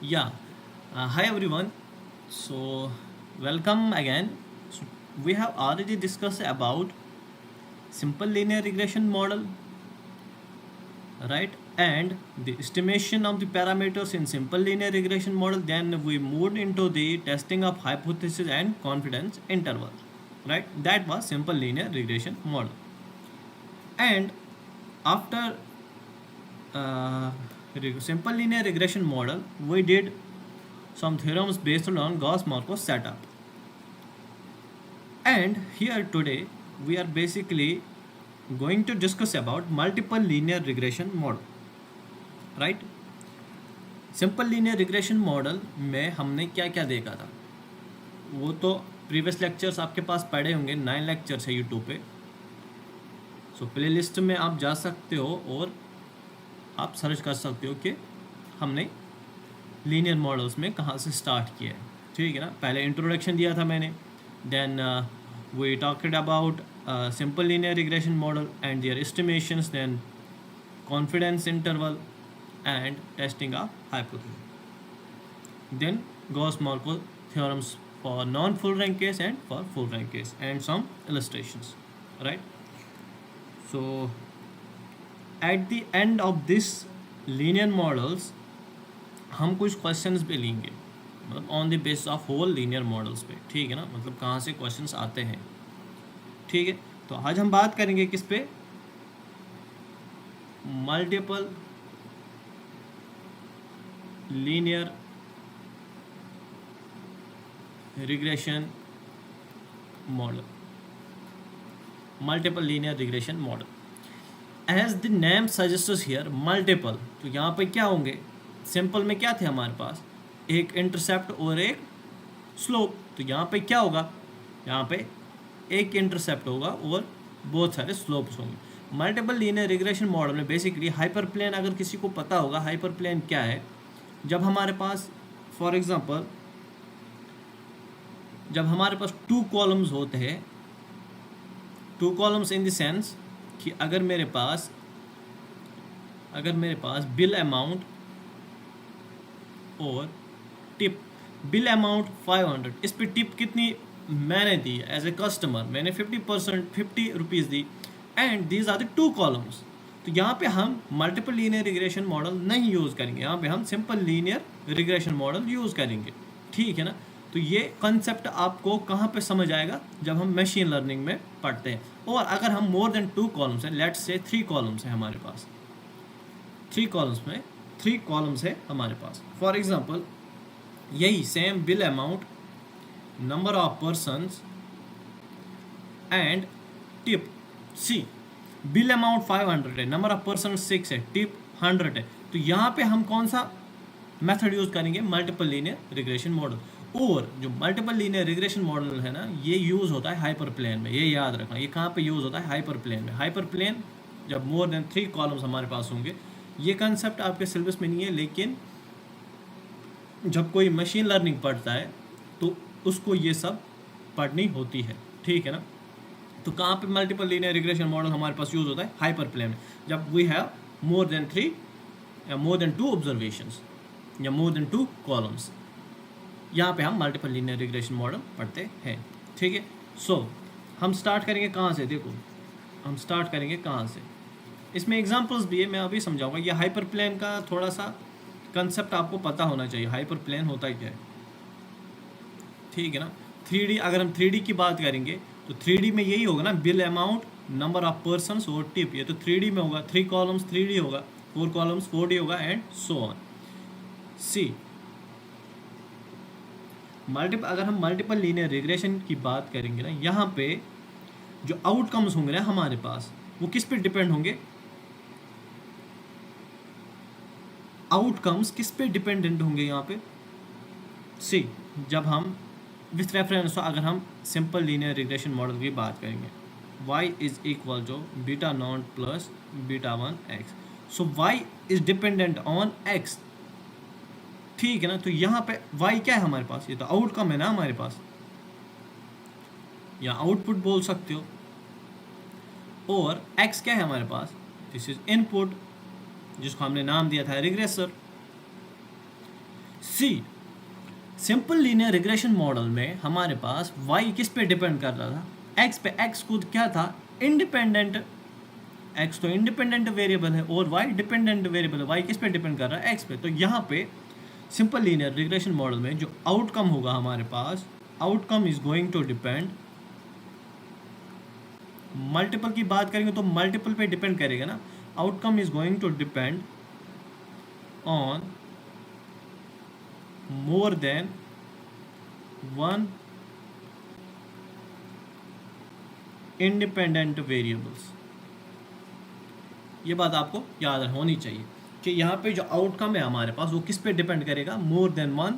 Yeah. Hi everyone. So welcome again. So, we have already discussed about simple linear regression model, right? And the estimation of the parameters in simple linear regression model. Then we moved into the testing of hypothesis and confidence interval, right? That was simple linear regression model. And after uh, simple linear regression model, we did some theorems based on Gauss-Markov setup. And here today we are basically going to discuss about multiple linear regression model, right? Simple linear regression model में हमने क्या क्या देखा था वो तो previous lectures आपके पास पढ़े होंगे, 9 लेक्चर्स है यूट्यूब पे। सो प्ले लिस्ट में आप जा सकते हो और आप सर्च कर सकते हो कि हमने लीनियर मॉडल्स में कहाँ से स्टार्ट किया है, ठीक है ना। पहले इंट्रोडक्शन दिया था मैंने, then we talked about simple linear regression model and their estimations, then confidence interval and testing of hypothesis, then Gauss-Markov theorems for non-full rank case and for full rank case, and some illustrations, right? So at the end of this linear models हम कुछ questions भी लेंगे, मतलब on the basis of whole linear models पे, ठीक है ना। मतलब कहाँ से क्वेश्चंस आते हैं, ठीक है। तो आज हम बात करेंगे किस पे, multiple linear regression model. Multiple linear regression model as the name suggests here multiple. तो यहाँ पे क्या होंगे, सिंपल में क्या थे हमारे पास, एक इंटरसेप्ट और एक स्लोप। तो यहाँ पे क्या होगा, यहाँ पे एक इंटरसेप्ट होगा और बहुत सारे स्लोप्स होंगे। मल्टीपल लीनियर रिग्रेशन मॉडल में बेसिकली हाइपर प्लेन, अगर किसी को पता होगा हाइपर प्लेन क्या है, जब हमारे पास फॉर एग्जांपल जब हमारे पास 2 कॉलम्स होते हैं, 2 कॉलम्स इन द सेंस कि अगर मेरे पास बिल अमाउंट और टिप, बिल अमाउंट 500, इस पे टिप कितनी मैंने दी एज ए कस्टमर, मैंने 50 रुपीज़ दी, and these are the 2 columns. तो यहाँ पे हम मल्टीपल लीनियर रिग्रेशन मॉडल नहीं यूज़ करेंगे, यहाँ पे हम simple linear regression model use करेंगे, ठीक है ना। तो ये कंसेप्ट आपको कहाँ पे समझ आएगा, जब हम मशीन लर्निंग में पढ़ते हैं। और अगर हम मोर देन 2 कॉलम्स हैं, लेट्स से 3 कॉलम्स हैं हमारे पास, 3 कॉलम्स है हमारे पास, फॉर एग्जांपल यही same bill amount, number of persons and tip. See bill amount 500 है, नंबर ऑफ पर्सन 6 है, टिप 100 है। तो यहाँ पे हम कौन सा मेथड यूज़ करेंगे, मल्टीपल लीनियर रिग्रेशन मॉडल। और जो मल्टीपल लीनियर रिग्रेशन मॉडल है ना, ये यूज़ होता है हाइपर प्लेन में, ये याद रखना। ये कहाँ पे यूज़ होता है, हाइपर प्लेन में। हाइपर प्लेन जब मोर देन 3 कॉलम्स हमारे पास होंगे, ये कंसेप्ट आपके सिलेबस में नहीं है, लेकिन जब कोई मशीन लर्निंग पढ़ता है तो उसको ये सब पढ़नी होती है, ठीक है ना। तो कहाँ पे मल्टीपल लीनियर रिग्रेशन मॉडल हमारे पास यूज़ होता है, हाइपर प्लेन में, जब वी हैव मोर देन 3 या मोर देन 2 ऑब्जर्वेशंस या मोर देन 2 कॉलम्स, यहाँ पे हम मल्टीपल लीनियर रिग्रेशन मॉडल पढ़ते हैं, ठीक है। सो हम स्टार्ट करेंगे कहाँ से, देखो हम स्टार्ट करेंगे कहाँ से, इसमें एग्जांपल्स भी है, मैं अभी समझाऊंगा। ये हाइपर प्लेन का थोड़ा सा कंसेप्ट आपको पता होना चाहिए, हाइपर प्लेन होता है क्या है, ठीक है ना। 3D, अगर हम 3D की बात करेंगे तो 3D में यही होगा ना, bill amount, number of persons और टिप। ये तो 3D में होगा, 3 कॉलम्स 3D होगा, 4 कॉलम्स 4D होगा, एंड सो ऑन। सी अगर हम मल्टीपल लीनियर रिग्रेशन की बात करेंगे ना, यहाँ पे जो आउटकम्स होंगे ना हमारे पास, वो किस पे डिपेंड होंगे, आउटकम्स किस पे डिपेंडेंट होंगे यहाँ पे। सी जब हम विथ रेफरेंस, अगर हम सिंपल लीनियर रिग्रेशन मॉडल की बात करेंगे, y is equal to beta not plus beta 1 x, so y is dependent on x, ठीक है ना। तो यहाँ पे y क्या है हमारे पास, ये तो आउटकम है ना हमारे पास, या आउटपुट बोल सकते हो, और x क्या है हमारे पास, दिस इज इनपुट, जिसको हमने नाम दिया था रिग्रेसर। सी, सिंपल लीनियर रिग्रेशन मॉडल में हमारे पास y किस पे डिपेंड कर रहा था, x पे। x खुद क्या था, इंडिपेंडेंट। x तो इंडिपेंडेंट वेरिएबल है और y डिपेंडेंट वेरिएबल है। y किस पे डिपेंड कर रहा है, x पे। तो यहाँ पे सिंपल लीनियर रिग्रेशन मॉडल में जो आउटकम होगा हमारे पास, outcome is going to depend, multiple की बात करेंगे तो मल्टीपल पे डिपेंड करेगा ना। Outcome is going to depend on more than one independent variables. ये बात आपको याद होनी चाहिए कि यहाँ पे जो आउटकम है हमारे पास वो किस पे डिपेंड करेगा, मोर than one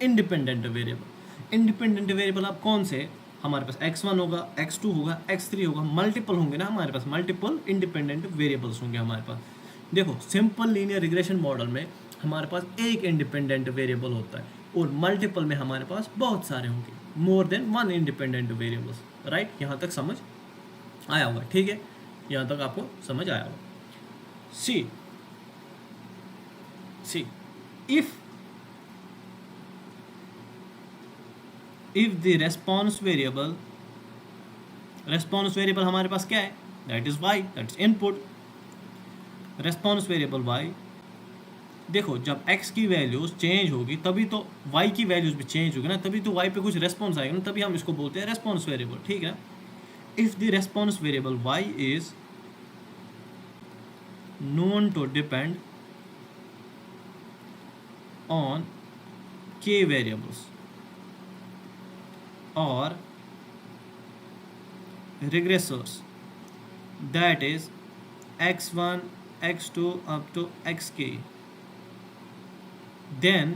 independent variable. Independent variable आप कौन से, हमारे पास x1 होगा, x2 होगा, x3 होगा, मल्टीपल होंगे ना हमारे पास, मल्टीपल इंडिपेंडेंट वेरिएबल्स होंगे हमारे पास। देखो सिंपल लीनियर रिग्रेशन मॉडल में हमारे पास एक इंडिपेंडेंट वेरिएबल होता है और मल्टीपल में हमारे पास बहुत सारे होंगे, मोर than one independent variables. Right, यहाँ तक समझ आया होगा, ठीक है, यहाँ तक आपको समझ आया होगा। सी, if the response variable हमारे पास क्या है, that is y, that's input, response variable y। देखो जब x की वैल्यूज चेंज होगी तभी तो y की वैल्यूज भी चेंज होगी ना, तभी तो y पे कुछ रेस्पॉन्स आएगा ना, तभी हम इसको बोलते हैं रेस्पॉन्स वेरिएबल, ठीक है। If the response variable y is known to depend on k variables or regressors, that is x1 x2 up to xk, then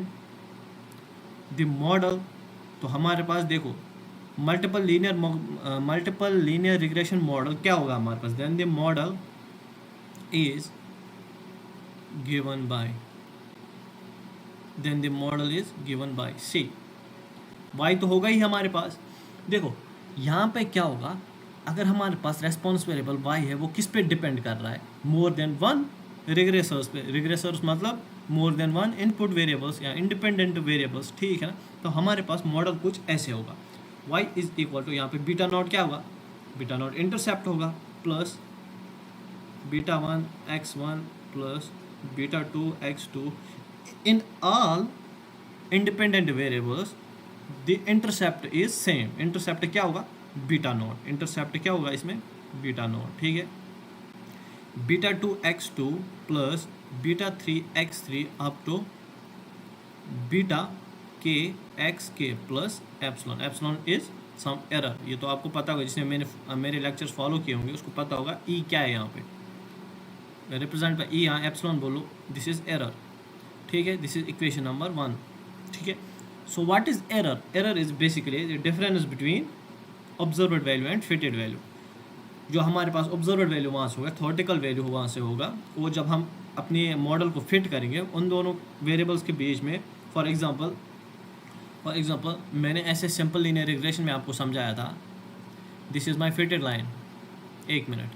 the model, तो हमारे पास देखो मल्टीपल लीनियर रिग्रेशन मॉडल क्या होगा हमारे पास, then the model is given by, then the model is given by C। y तो होगा ही हमारे पास। देखो यहाँ पे क्या होगा, अगर हमारे पास रेस्पॉन्स वेरिएबल y है वो किस पे डिपेंड कर रहा है, मोर देन वन रिग्रेसर्स पे। रिग्रेसर्स मतलब मोर देन वन इनपुट वेरिएबल्स या इंडिपेंडेंट वेरिएबल्स, ठीक है ना। तो हमारे पास मॉडल कुछ ऐसे होगा, y इज इक्वल टू, यहाँ पे बीटा नॉट क्या होगा, बीटा नॉट इंटरसेप्ट होगा, plus beta 1 x1 plus beta 2 x2 in all independent variables the intercept is same. Intercept क्या होगा, बीटा नॉट, इंटरसेप्ट क्या होगा इसमें, बीटा नॉट, ठीक है। Beta 2 x2 plus beta 3 x3 up to beta k xk plus epsilon. Epsilon is some error, ये तो आपको पता होगा, जिसने मेरे लेक्चर्स फॉलो किए होंगे उसको पता होगा ई क्या है यहाँ पे, रिप्रेजेंट बाय ई, यहाँ एप्सिलॉन बोलो, दिस इज एरर, ठीक है। दिस इज इक्वेशन नंबर 1, ठीक है। So what is error, error is basically the difference between observed value and fitted value. जो हमारे पास ऑब्जर्व्ड वैल्यू वहाँ से होगा, थ्योरेटिकल वैल्यू वहाँ से होगा, वो जब हम अपने मॉडल को फिट करेंगे उन दोनों वेरिएबल्स के बीच में। फॉर एग्जांपल मैंने ऐसे सिंपल लीनियर रिग्रेशन में आपको समझाया था, this is my fitted line, एक minute,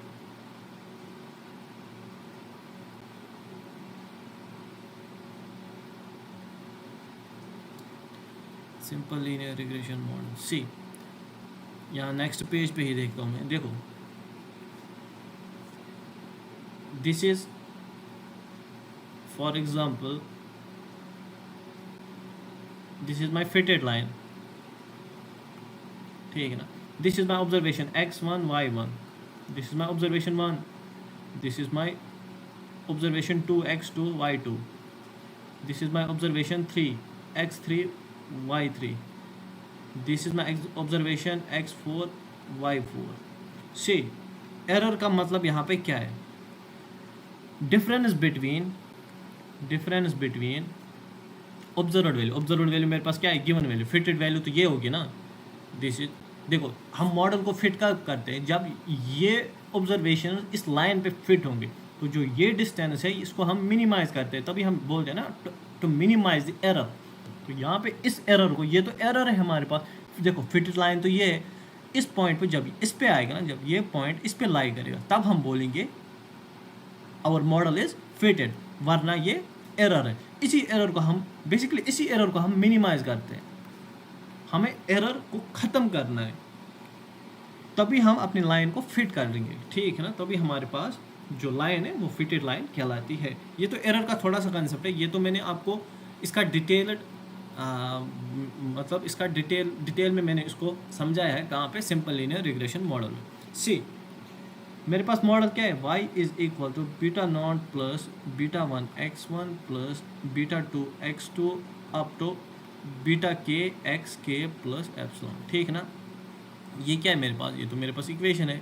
simple linear regression model see, यहाँ नेक्स्ट पेज पे ही देखता हूँ मैं। देखो this is for example, this is my fitted line, ठीक है ना। This is my observation x1 y1, this is my observation 1, this is my observation 2 x2 y2, this is my observation 3 x3 y3, this is my observation x4 y4। See, error का मतलब यहाँ पे क्या है, difference between observed value. Observed value मेरे पास क्या है, गिवन वैल्यू। फिटेड वैल्यू तो ये होगी ना, दिस इज, देखो हम मॉडल को फिट कब करते हैं, जब ये ऑब्जर्वेशन इस लाइन पे फिट होंगे, तो जो ये डिस्टेंस है इसको हम मिनिमाइज करते हैं, तभी हम बोलते हैं ना टू मिनिमाइज द एरर। तो यहाँ पे इस एरर को, ये तो एरर है हमारे पास, देखो फिटेड लाइन तो ये है, इस पॉइंट पे जब इस पे आएगा ना, जब ये पॉइंट इस पे लाई करेगा तब हम बोलेंगे आवर मॉडल इज फिटेड, वरना ये एरर है। इसी एरर को हम बेसिकली इसी एरर को हम मिनिमाइज करते हैं। हमें एरर को ख़त्म करना है, तभी हम अपनी लाइन को फिट कर लेंगे, ठीक है ना। तभी हमारे पास जो लाइन है वो फिटेड लाइन कहलाती है। ये तो एरर का थोड़ा सा कंसेप्ट है, ये तो मैंने आपको इसका डिटेल्ड मतलब इसका डिटेल में मैंने इसको समझाया है कहाँ पे, सिंपल लीनियर रिग्रेशन मॉडल में। सी मेरे पास मॉडल क्या है, y is equal to beta not plus beta 1 x1 plus beta 2 x2 up to beta k xk plus epsilon, ठीक है ना। ये क्या है मेरे पास, ये तो मेरे पास इक्वेशन है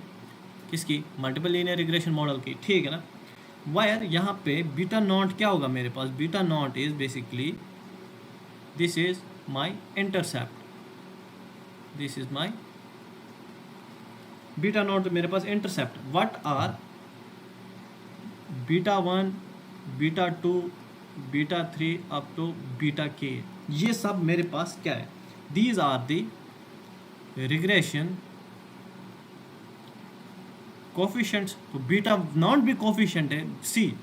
किसकी, मल्टीपल लीनियर रिग्रेशन मॉडल की, ठीक है ना। वायर यहाँ पे बीटा नॉट क्या होगा मेरे पास, beta naught is basically this is my intercept, this is my beta naught मेरे पास intercept. What are beta 1 beta 2 beta 3 up to beta k, ये सब मेरे पास क्या है, these are the regression coefficients. तो बीटा नॉट भी कोफिशिएंट है, see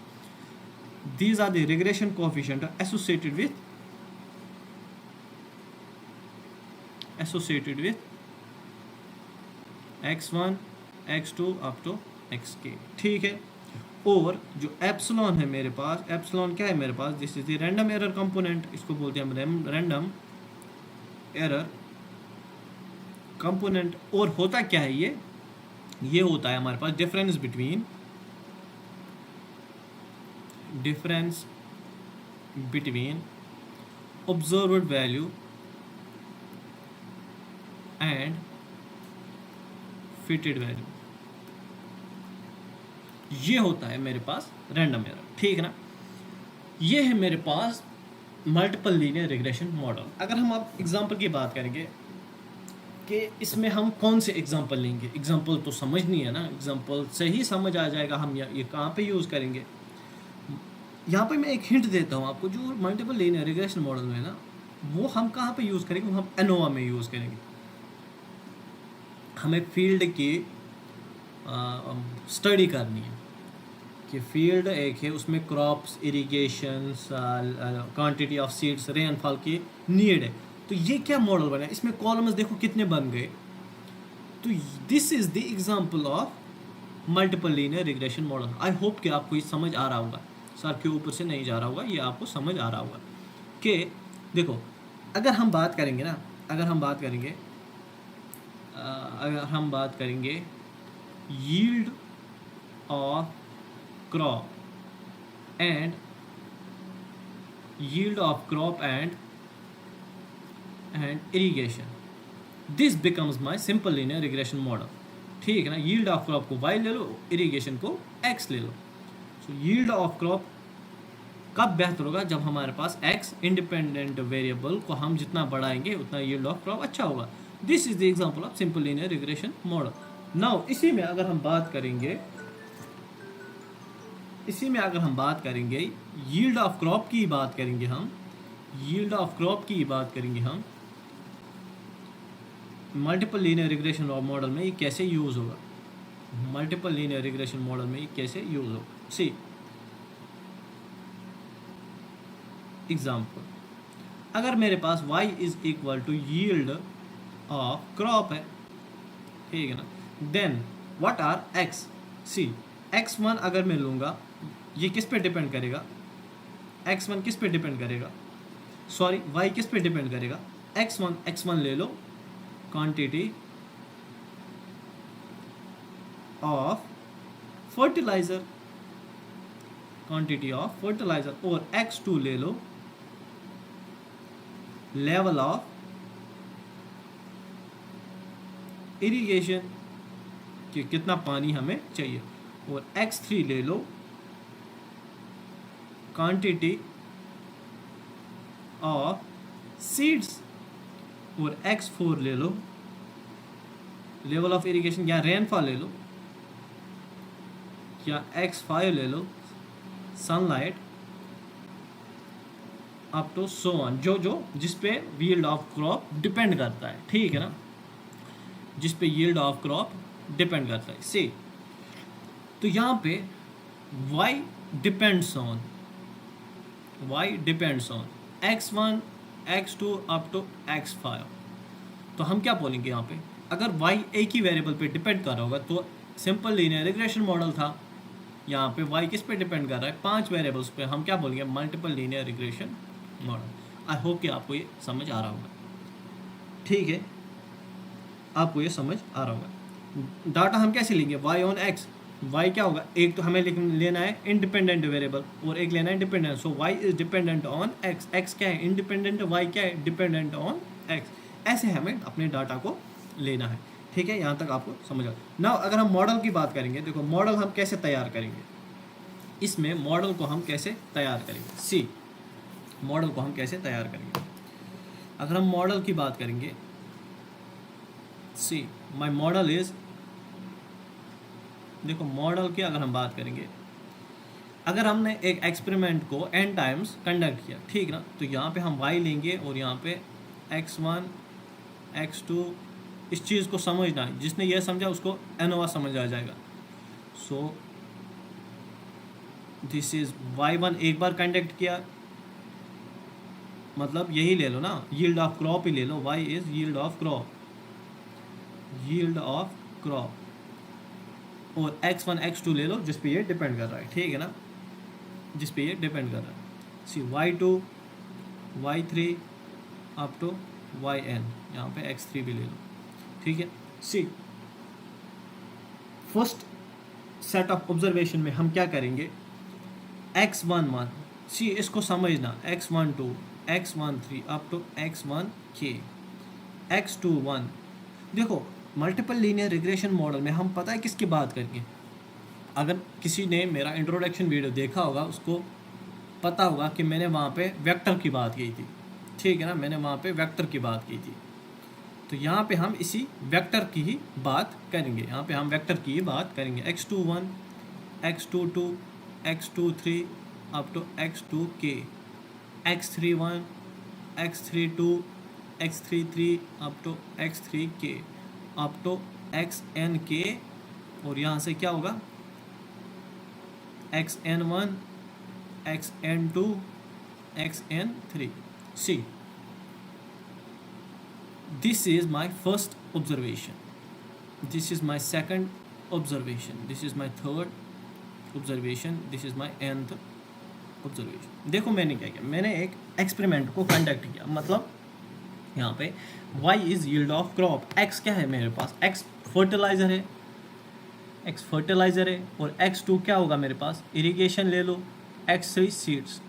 these are the regression coefficient associated with x1 x2 up to xk, ठीक है। और जो एप्सिलॉन है मेरे पास, एप्सिलॉन क्या है मेरे पास, this is the random error component, इसको बोलते हैं हम रैंडम एरर कंपोनेंट। और होता क्या है ये होता है हमारे पास difference between observed value and fitted value, ये होता है मेरे पास रैंडम एरर, ठीक है ना। ये है मेरे पास मल्टीपल लीनियर रिग्रेशन मॉडल। अगर हम अब एग्जांपल की बात करेंगे कि इसमें हम कौन से एग्जांपल लेंगे, एग्जांपल तो समझनी है ना, एग्जांपल से ही समझ आ जाएगा हम ये कहाँ पे यूज़ करेंगे। यहाँ पे मैं एक हिंट देता हूँ आपको, जो मल्टीपल लीनियर रिग्रेशन मॉडल में ना, वो हम कहाँ पे यूज़ करेंगे, वो हम एनोवा में यूज़ करेंगे। हमें फील्ड की स्टडी करनी है कि फील्ड एक है, उसमें crops, irrigation, quantity of seeds, rainfall की नीड है। तो ये क्या मॉडल बना है, इसमें कॉलम्स देखो कितने बन गए। तो this is the example of multiple linear regression model. I hope कि आपको ये समझ आ रहा होगा, सर के ऊपर से नहीं जा रहा होगा, ये आपको समझ आ रहा होगा कि देखो अगर हम बात करेंगे ना, अगर हम बात करेंगे yield of crop and irrigation, this becomes my simple linear regression model, ठीक है ना। यील्ड ऑफ क्रॉप को y ले लो, इरिगेशन को x ले लो। सो यील्ड ऑफ क्रॉप कब बेहतर होगा, जब हमारे पास x इंडिपेंडेंट वेरिएबल को हम जितना बढ़ाएंगे उतना यील्ड ऑफ क्रॉप अच्छा होगा। This is the example of simple linear regression model. Now इसी में अगर हम बात करेंगे यील्ड ऑफ क्रॉप की बात करेंगे हम, मल्टीपल लीनियर रिग्रेशन मॉडल में ये कैसे यूज होगा, सी एग्जाम्पल, अगर मेरे पास y is equal to yield of crop है, ठीक है ना, then what are x, see x1 अगर मैं लूँगा, ये किस पे डिपेंड करेगा, x1 किस पे डिपेंड करेगा, सॉरी y किस पे डिपेंड करेगा, x1 ले लो, क्वांटिटी ऑफ फर्टिलाइजर, और x2 ले लो, लेवल ऑफ इरिगेशन कि कितना पानी हमें चाहिए, और x3 ले लो, क्वांटिटी ऑफ सीड्स, और x4 ले लो, लेवल ऑफ इरिगेशन या रेनफॉल ले लो, या x5 ले लो, sunlight up to so on, जो जिस पे यील्ड ऑफ क्रॉप डिपेंड करता है, ठीक है ना, जिस पे यील्ड ऑफ क्रॉप डिपेंड करता है। सी तो यहाँ पे y depends on y depends on x1 x2 up to x5। तो हम क्या बोलेंगे यहाँ पे, अगर y एक ही वेरिएबल पे डिपेंड कर रहा होगा तो सिंपल लीनियर रिग्रेशन मॉडल था। यहाँ पे y किस पे डिपेंड कर रहा है, 5 वेरिएबल्स पे, हम क्या बोलेंगे, मल्टीपल लीनियर रिग्रेशन मॉडल। आई होप कि आपको ये समझ आ रहा होगा, ठीक है, आपको ये समझ आ रहा होगा। डाटा हम कैसे लेंगे, y ऑन x, y क्या होगा, एक तो हमें लेना है इंडिपेंडेंट वेरिएबल और एक लेना है dependent. So y is dependent on x, x क्या है इंडिपेंडेंट, y क्या है डिपेंडेंट ऑन x। ऐसे हमें अपने डाटा को लेना है, ठीक है, यहाँ तक आपको समझ आ। ना अगर हम मॉडल की बात करेंगे, देखो मॉडल हम कैसे तैयार करेंगे, इसमें मॉडल को हम कैसे तैयार करेंगे, सी मॉडल को हम कैसे तैयार करेंगे। अगर हम मॉडल की बात करेंगे, सी माई मॉडल इज, देखो मॉडल की अगर हम बात करेंगे, अगर हमने एक एक्सपेरिमेंट को n टाइम्स कंडक्ट किया, ठीक ना, तो यहाँ पे हम y लेंगे और यहाँ पे x1 x2, इस चीज़ को समझना है, जिसने ये समझा उसको एनोवा समझ आ जाएगा। सो दिस इज y1 एक बार कंडक्ट किया, मतलब यही ले लो ना, यील्ड ऑफ क्रॉप ही ले लो, y is yield of crop, yield of crop, और x1 x2 ले लो जिस पे ये डिपेंड कर रहा है, ठीक है ना, जिस पे ये डिपेंड कर रहा है। सी y2 y3 up to yn, यहाँ पे x3 भी ले लो, ठीक है। सी फर्स्ट सेट ऑफ ऑब्जर्वेशन में हम क्या करेंगे, x11, सी इसको समझना, x12 x13 up to x1k x21। देखो मल्टीपल लीनियर रिग्रेशन मॉडल में हम पता है किसकी बात करेंगे, अगर किसी ने मेरा इंट्रोडक्शन वीडियो देखा होगा उसको पता होगा कि मैंने वहाँ पे वेक्टर की बात की थी, ठीक है ना, मैंने वहाँ पे वेक्टर की बात की थी। तो यहाँ पे हम इसी वेक्टर की ही बात करेंगे, यहाँ पे हम वेक्टर की ही बात करेंगे, x21 x22 x23 up to x2k x31 x32 x33 up to x3k up to xnk, और यहाँ से क्या होगा xn1 xn2 xn3। See this is my first observation, this is my second observation, this is my third observation, this is my nth observation. देखो मैंने क्या किया, मैंने एक एक्सपेरिमेंट को कंडक्ट किया, मतलब यहाँ पे y is yield of crop, x क्या है मेरे पास, x फर्टिलाइजर है, x फर्टिलाइजर है, और x2 क्या होगा मेरे पास, इरिगेशन ले लो, x3 सीड्स।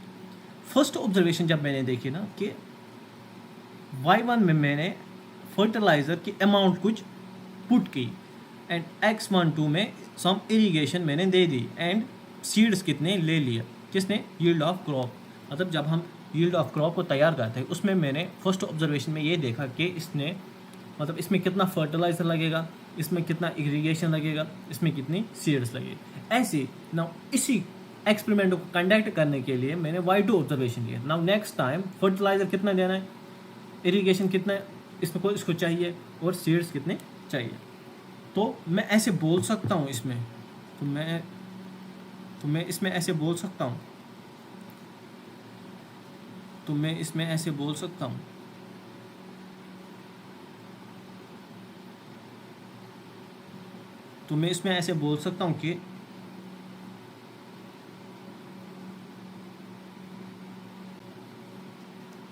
फर्स्ट ऑब्जर्वेशन जब मैंने देखी ना कि y1 में मैंने फर्टिलाइजर की अमाउंट कुछ पुट की एंड x12 में सम इरिगेशन मैंने दे दी एंड सीड्स कितने ले लिया, किसने, यील्ड ऑफ क्रॉप। मतलब जब हम यील्ड ऑफ क्रॉप को तैयार करते हैं उसमें मैंने फर्स्ट ऑब्जर्वेशन में ये देखा कि इसने, मतलब इसमें कितना फर्टिलाइजर लगेगा, इसमें कितना इरिगेशन लगेगा, इसमें कितनी सीड्स लगेगी। ऐसे ना इसी एक्सपेरिमेंट को कंडक्ट करने के लिए मैंने y2 ऑब्जर्वेशन लिया। नाउ नेक्स्ट टाइम फर्टिलाइजर कितना देना है, इरिगेशन कितना है इसको चाहिए, और सीड्स कितने चाहिए। तो मैं ऐसे बोल सकता हूँ इसमें, तो मैं इसमें ऐसे बोल सकता हूँ, तो मैं इसमें ऐसे बोल सकता हूँ, तो मैं इसमें ऐसे बोल सकता हूँ कि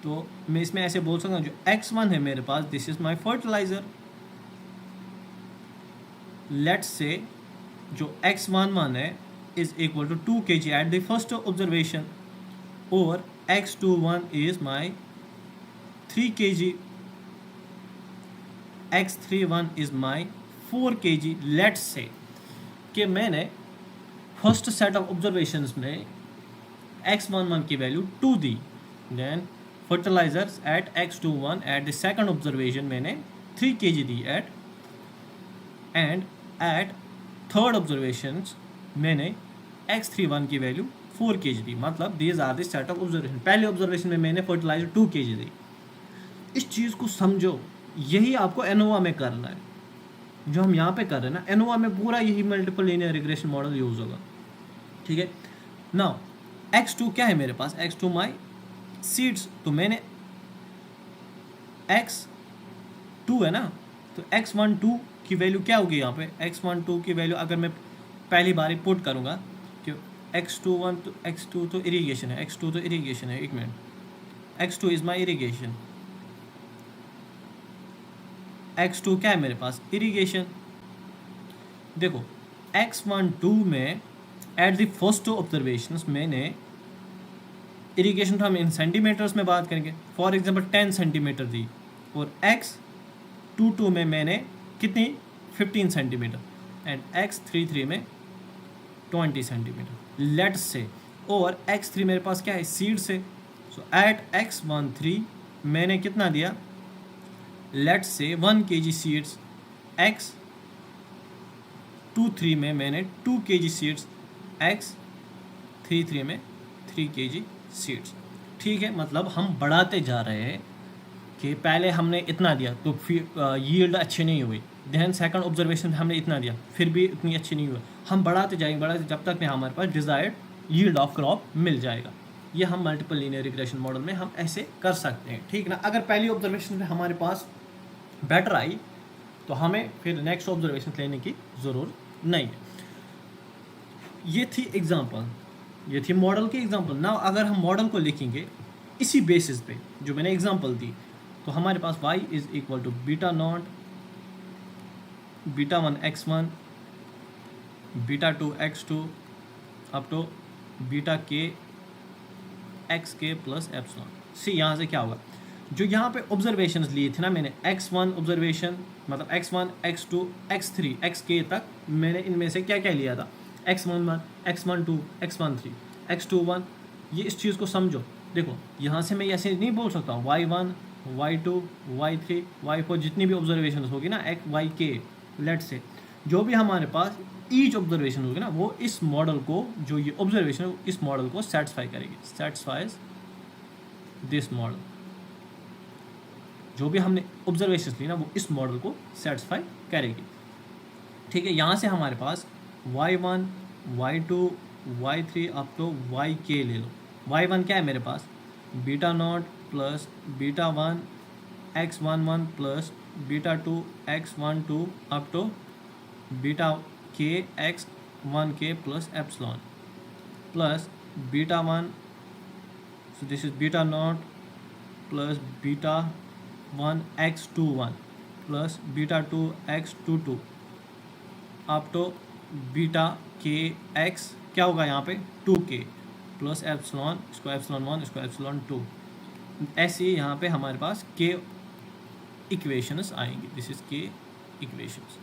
तो मैं इसमें ऐसे बोल सकता हूँ जो x1 है मेरे पास, this is my fertiliser. Let's say जो x11 है is equal to 2 kg at the first observation, और x21 is my 3 kg, x31 is my 4 kg। Let's say कि मैंने फर्स्ट सेट ऑफ ऑब्जर्वेशंस में x11 की वैल्यू 2 दी, then fertilizers at x21 at the second observation मैंने 3 kg दी and at third observations मैंने x31 की वैल्यू 4 kg दी। मतलब these are the set of observation. पहले ऑब्जर्वेशन में मैंने फर्टिलाइजर 2 kg दी। इस चीज़ को समझो, यही आपको एनोवा में करना है, जो हम यहाँ पे कर रहे हैं ना, एनोवा में पूरा यही multiple linear regression model use होगा, ठीक है। नाउ x2 क्या है मेरे पास, x2 माई सीड्स, तो मैंने x2 है ना, तो x12 की वैल्यू क्या होगी यहाँ पे, x12 की वैल्यू अगर मैं पहली बार पुट करूँगा कि x21 तो x2 तो इरीगेशन है, x2 तो इरीगेशन है, एक minute, x2 is my irrigation, x2 क्या है मेरे पास, इरीगेशन। देखो x12 में एट द फर्स्ट ऑब्जर्वेशंस मैंने इरीगेशन, तो हम इन सेंटीमीटर्स में बात करेंगे, फॉर एग्जांपल 10 सेंटीमीटर दी, और x22 में मैंने कितनी 15 सेंटीमीटर, एंड x33 में 20 सेंटीमीटर लेट से, और x3 मेरे पास क्या है, सीड से, सो एट x13 मैंने कितना दिया, लेट से 1 kg सीड्स, x23 में मैंने 2 kg सीड्स, x33 में 3 kg सीड्स। ठीक है, मतलब हम बढ़ाते जा रहे हैं कि पहले हमने इतना दिया तो फिर यील्ड अच्छी नहीं हुई, देन सेकंड ऑब्जर्वेशन हमने इतना दिया फिर भी इतनी अच्छी नहीं हुई, हम बढ़ाते जाएंगे बढ़ाते जब तक नहीं हमारे पास डिज़ायर्ड यील्ड ऑफ क्रॉप मिल जाएगा। ये हम मल्टीपल लीनियर रिग्रेशन मॉडल में हम ऐसे कर सकते हैं, ठीक ना। अगर पहली ऑब्जर्वेशन में हमारे पास बेटर आई तो हमें फिर नेक्स्ट ऑब्जर्वेशन लेने की ज़रूरत नहीं है। ये थी एग्जांपल, ये थी मॉडल की एग्जांपल। ना अगर हम मॉडल को लिखेंगे इसी बेसिस पे जो मैंने एग्जांपल दी, तो हमारे पास y is equal to beta not beta 1 x1 beta 2 x2 up to beta k xk plus epsilon. See यहाँ से क्या होगा, जो यहाँ पे ऑब्जर्वेशंस लिए थे ना मैंने, x1 ऑब्जर्वेशन मतलब x1 x2 x3 xk तक, मैंने इनमें से क्या क्या लिया था, x11 x12 x13 x21, ये इस चीज़ को समझो। देखो यहाँ से मैं ऐसे नहीं बोल सकता हूँ y1 y2 y3 y4 जितनी भी ऑब्जर्वेशन होगी ना x y k, लेट से जो भी हमारे पास ईच ऑब्जर्वेशन होगी ना, वो इस मॉडल को, जो ये ऑब्जर्वेशन इस मॉडल को सेटिस्फाई करेगी, सेटिस्फाइज दिस मॉडल। जो भी हमने ऑब्जर्वेशन ली ना वो इस मॉडल को सेटिस्फाई करेगी। ठीक है, यहाँ से हमारे पास y1 y2 y3 up to yk ले लो। y1 क्या है मेरे पास, beta not plus beta 1 x11 plus beta 2 x12 up to beta k x1k plus epsilon plus beta 1, so this is beta not plus beta 1 x21 plus beta 2 x22 up to beta k x क्या होगा यहाँ पे 2k plus epsilon, इसको epsilon 1 इसको epsilon 2, ऐसे ही यहाँ पे हमारे पास k इक्वेशंस आएंगी, दिस इज k इक्वेशंस।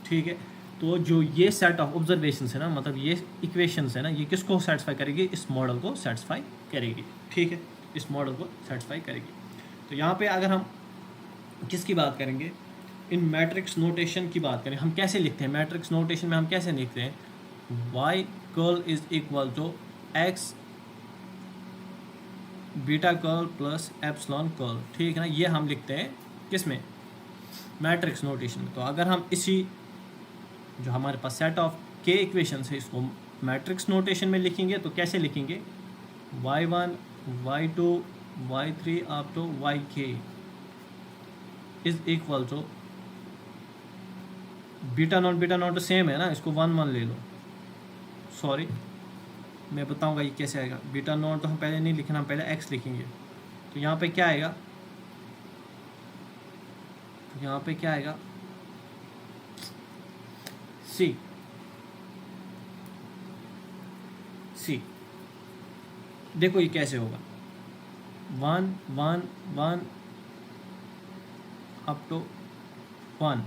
ठीक है, तो जो ये सेट ऑफ ऑब्जर्वेशंस है ना, मतलब ये इक्वेशंस है ना, ये किसको सेटिस्फाई करेगी, इस मॉडल को सेटिस्फाई करेगी। ठीक है, इस मॉडल को सेटिस्फाई करेगी। तो यहाँ पे अगर हम किसकी बात करेंगे, इन मैट्रिक्स नोटेशन की बात करें, हम कैसे लिखते हैं मैट्रिक्स नोटेशन में, हम कैसे लिखते हैं, y curl is equal to x beta curl plus epsilon curl. ठीक है ना, ये हम लिखते हैं किस में, मैट्रिक्स नोटेशन में। तो अगर हम इसी जो हमारे पास सेट ऑफ k इक्वेशंस है इसको मैट्रिक्स नोटेशन में लिखेंगे तो कैसे लिखेंगे, y1 y2 y3 up to yk is equal to beta nought तो सेम है ना, इसको 1 1 ले लो, सॉरी मैं बताऊंगा ये कैसे आएगा। बीटा नॉट तो हम पहले नहीं लिखना, हम पहले x लिखेंगे। तो यहाँ पे क्या आएगा, यहाँ पे क्या आएगा सी देखो ये कैसे होगा, 1 1 1 अप टू 1,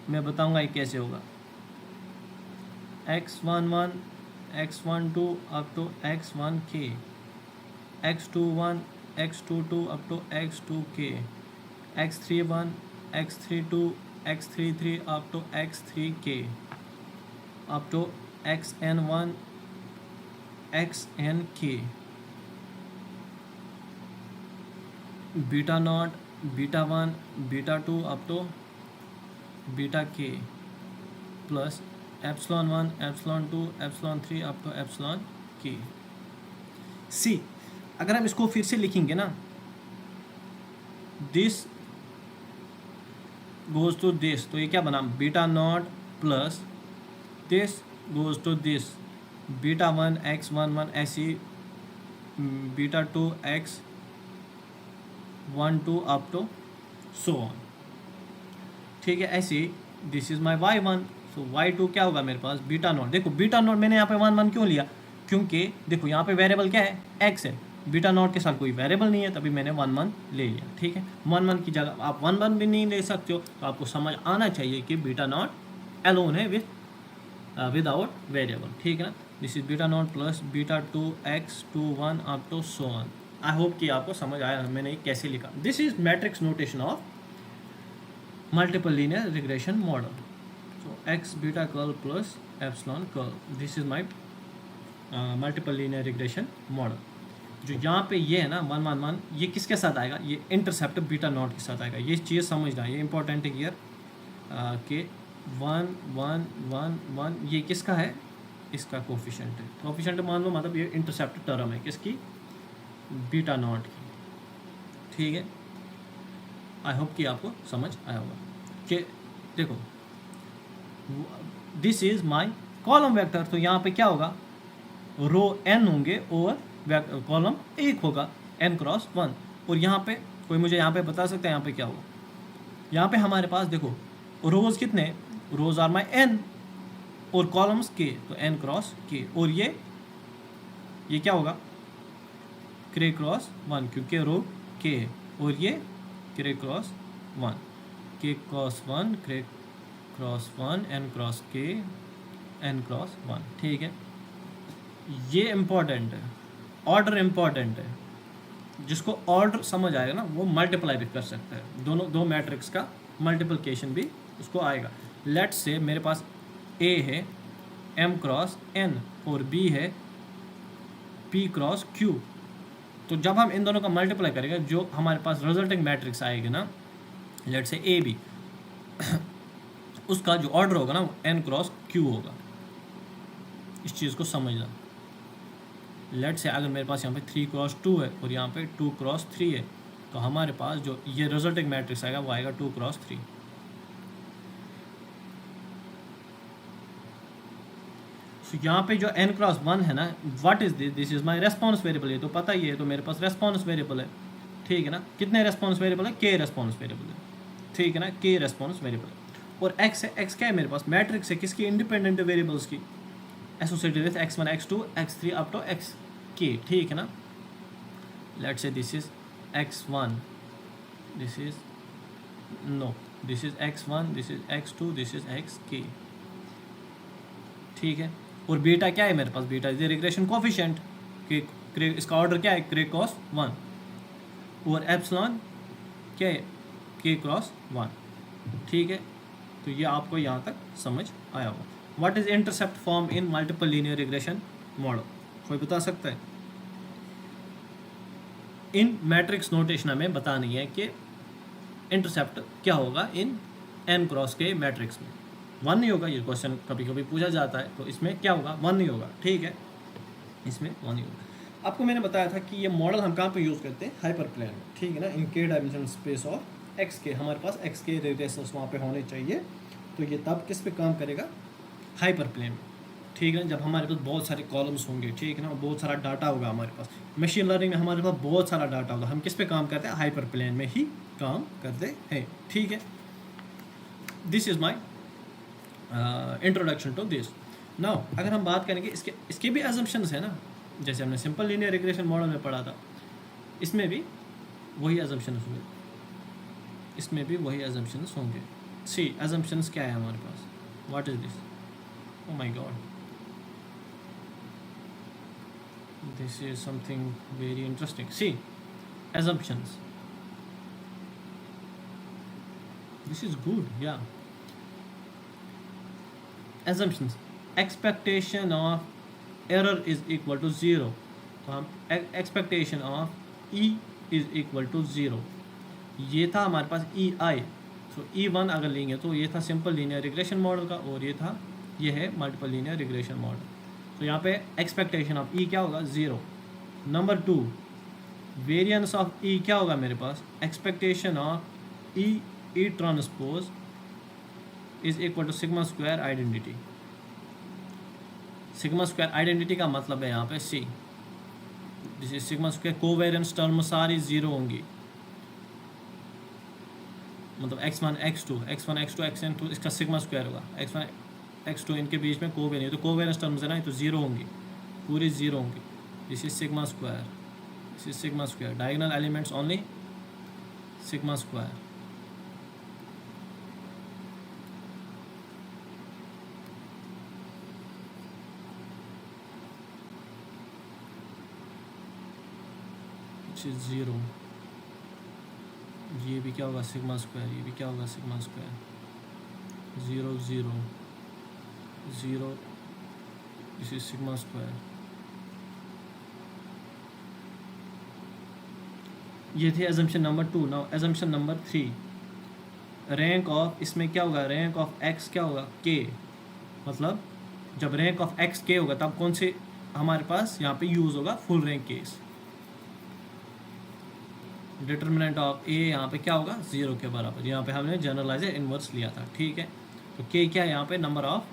मैं बताऊंगा ये कैसे होगा, x11 x12 up to x1k x21 x22 up to x2k x31 x32 x33 up to x3k up to xn1 xnk beta not beta 1 beta 2 up to beta k plus epsilon 1, epsilon 2, epsilon 3 up to epsilon K. See अगर हम इसको फिर से लिखेंगे ना, this goes to this, तो ये क्या बना, beta not plus this goes to this, beta 1 X 1 ऐसी, beta 2 X 1 2 up to so on. ठीक है, ऐसे this is my y1, so y2 क्या होगा मेरे पास, बीटा नॉट। देखो बीटा नॉट मैंने यहाँ पे 1 1 क्यों लिया, क्योंकि देखो यहाँ पे वेरिएबल क्या है, x है, बीटा नॉट के साथ कोई वेरिएबल नहीं है, तभी मैंने 1 1 ले लिया। ठीक है, 1 1 की जगह आप 1 1 भी नहीं ले सकते हो, तो आपको समझ आना चाहिए कि बीटा नॉट एलोन है विदाउट वेरिएबल। ठीक है ना, this is beta not plus beta 2 X 2 1 up to so on. I hope कि आपको समझ आया मैंने ये कैसे लिखा। This is matrix notation of multiple linear regression model. So X beta curl plus epsilon curl, this is my multiple linear regression model. जो यहाँ पे ये है ना 1 1 1, ये किसके साथ आएगा, ये इंटरसेप्ट बीटा नॉट के साथ आएगा। ये चीज़ समझना है, ये इंपॉर्टेंट है गियर के 1 1 1 1 ये किसका है, इसका कोफिशिएंट है। कोफिशिएंट मान लो मतलब ये इंटरसेप्ट टर्म है किसकी, बीटा नॉट की। ठीक है, आई होप कि आपको समझ आया होगा कि देखो this is my column vector, तो यहाँ पे क्या होगा, रो n होंगे और कॉलम 1 होगा n क्रॉस 1। और यहाँ पे कोई मुझे यहाँ पे बता सकता है यहाँ पे क्या होगा, यहाँ पे हमारे पास देखो रोज कितने, रोज आर माई n और कॉलम्स k, तो n क्रॉस k, और ये क्या होगा, k क्रॉस 1, क्योंकि रो k है, और ये k cross 1, k cross 1 k cross 1 n cross k n cross 1। ठीक है, ये इम्पॉर्टेंट है, ऑर्डर इम्पॉर्टेंट है। जिसको ऑर्डर समझ आएगा ना वो मल्टीप्लाई भी कर सकता है, दोनों दो मैट्रिक्स का मल्टीप्लिकेशन भी उसको आएगा। लेट्स से मेरे पास A है m क्रॉस n और B है p क्रॉस q, तो जब हम इन दोनों का मल्टीप्लाई करेंगे जो हमारे पास रिजल्टिंग मैट्रिक्स आएगी ना, लेट्स से A B उसका जो ऑर्डर होगा ना वो n क्रॉस q होगा। इस चीज़ को समझना। लेट से अगर मेरे पास यहाँ पे 3 क्रॉस 2 है और यहाँ पे 2 क्रॉस 3 है, तो हमारे पास जो ये रिजल्टिंग मैट्रिक्स आएगा वो आएगा 2 क्रॉस 3। तो यहाँ पे जो n क्रॉस 1 है ना, what is this, this is my response variable, ये तो पता ही है, तो मेरे पास रेस्पॉन्स वेरिएबल है। ठीक है ना, कितने रेस्पॉन्स वेरिएबल है, k रेस्पॉन्स वेरिएबल है। ठीक है ना, k रेस्पॉन्स वेरिएबल है, और x है, x क्या है मेरे पास, मैट्रिक्स है किसकी, इंडिपेंडेंट वेरिएबल्स की, associated with x1 x2 x3 up to xk। ठीक है ना, let's say this is x1, this is no, this is x1, this is x2, this is xk। ठीक है, और बीटा क्या है मेरे पास, beta is the regression coefficient, कि इसका ऑर्डर क्या है, k क्रॉस 1, और एप्सिलॉन क्या है, k क्रॉस 1। ठीक है, तो ये आपको यहाँ तक समझ आया होगा। What is intercept form in multiple linear regression model, कोई बता सकता है। इन मैट्रिक्स नोटेशन हमें बतानी है कि इंटरसेप्ट क्या होगा इन n क्रॉस के मैट्रिक्स में। 1 नहीं होगा, ये क्वेश्चन कभी कभी पूछा जाता है, तो इसमें क्या होगा, 1 नहीं होगा। ठीक है, इसमें 1 नहीं होगा। आपको मैंने बताया था कि ये मॉडल हम कहाँ पे यूज़ करते हैं, हाइपर प्लेन में। ठीक है ना, इन k dimensional space of x के, हमारे पास x के रिलेशंस वहाँ पे होने चाहिए, तो ये तब किस पे काम करेगा, हाइपर प्लेन में। ठीक है ना, जब हमारे पास बहुत सारे कॉलम्स होंगे, ठीक है ना, बहुत सारा डाटा होगा हमारे पास, मशीन लर्निंग में हमारे पास बहुत सारा डाटा होगा, हम किस पे काम करते हैं, हाइपर प्लेन में ही काम करते हैं। ठीक है, this is my introduction to this. Now अगर हम बात करेंगे इसके भी अजम्पशंस है ना, जैसे हमने सिंपल लीनियर रिग्रेशन मॉडल में पढ़ा था, इसमें भी वही अजम्पशंस होंगे, इसमें भी वही अजम्पशंस होंगे। सी अजम्पशंस क्या है हमारे पास, what is this, oh my god, this is something very interesting. See, assumptions, this is good, yeah. Assumptions, expectation of error is equal to 0, तो हम expectation of e is equal to 0, ये था हमारे पास e i। तो e1 अगर लेंगे तो ये था सिंपल लीनियर रिग्रेशन मॉडल का, और ये था ये है मल्टीपल लीनियर रिग्रेशन मॉडल। तो यहाँ पे एक्सपेक्टेशन ऑफ ई क्या होगा, 0। नंबर 2, वेरिएंस ऑफ ई क्या होगा मेरे पास, expectation of e e transpose is equal to sigma square identity. Sigma square identity का मतलब है यहाँ पे सी, जिसे सिग्मा स्क्वायर कोवेरिएंस टर्म सारी 0 होंगी, मतलब x1 x2 x1 x2 xn2 इसका सिग्मा स्क्वायर होगा, x1 x2 इनके बीच में कोवेरिएंस, तो कोवेरिएंस टर्म्स है ना, तो 0 होंगी, पूरी 0 होंगी। This is sigma square, this is sigma square, diagonal elements only sigma square. which is 0, ये भी क्या होगा सिग्मा स्क्वायर, ये भी क्या होगा sigma square, 0 0 0, this is sigma square. ये थे assumption number 2। Now assumption number 3, rank of, इसमें क्या होगा, रैंक ऑफ x क्या होगा, k, मतलब जब रैंक ऑफ x k होगा तब कौन से हमारे पास यहाँ पे यूज़ होगा, full rank case. Determinant of A यहाँ पे क्या होगा, 0 के बराबर, यहाँ पे हमने जनरलाइजर इन्वर्स लिया था, ठीक है। तो k क्या है यहाँ पे, नंबर ऑफ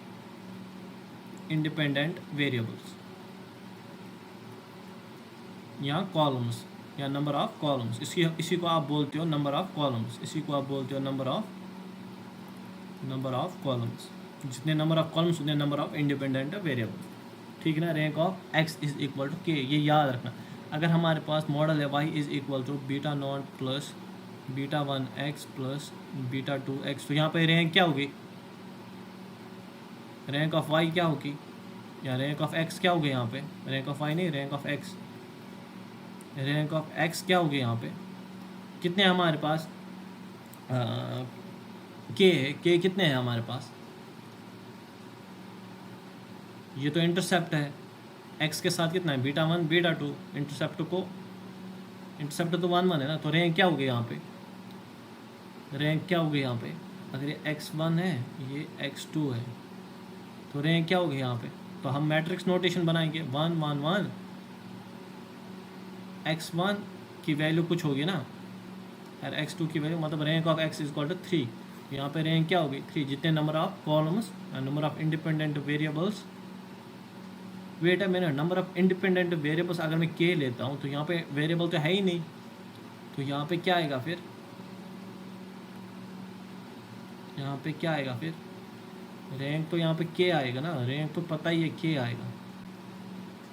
इंडिपेंडेंट वेरिएबल्स, यहाँ कॉलम्स या नंबर ऑफ कॉलम्स, इसी को आप बोलते हो नंबर ऑफ कॉलम्स, इसी को आप बोलते हो नंबर ऑफ कॉलम्स। जितने नंबर ऑफ कॉलम्स उतने नंबर ऑफ इंडिपेंडेंट वेरिएबल्स, ठीक है ना। Rank of x is equal to k, ये याद रखना। अगर हमारे पास मॉडल है y is equal to beta not plus beta 1x plus beta 2x, तो यहाँ पे रैंक क्या होगी, रैंक ऑफ y क्या होगी, या रैंक ऑफ x क्या होगी, यहाँ पे रैंक ऑफ y नहीं, rank of x, rank of x क्या होगी, यहाँ पे कितने हमारे पास k है, k कितने हैं हमारे पास, ये तो इंटरसेप्ट है, x के साथ कितना है, बीटा 1 बीटा 2, इंटरसेप्ट तो 1 1 है ना, तो रैंक क्या होगी यहाँ पे, रैंक क्या होगी यहाँ पे, अगर ये x1 है ये x2 है, तो रैंक क्या होगी यहाँ पे, तो हम मैट्रिक्स नोटेशन बनाएंगे 1 1 1, x1 की वैल्यू कुछ होगी ना, और x2 की वैल्यू, मतलब rank of x is equal to 3, यहाँ पे रैंक क्या होगी 3, जितने number of columns and number of independent variables, wait है मैंने नंबर ऑफ इंडिपेंडेंट वेरिएबल्स अगर मैं k लेता हूँ तो यहाँ पे वेरिएबल तो है ही नहीं, तो यहाँ पे क्या आएगा फिर, यहाँ पे क्या आएगा फिर, रैंक तो यहाँ पे k आएगा ना, रैंक तो पता ही है k आएगा।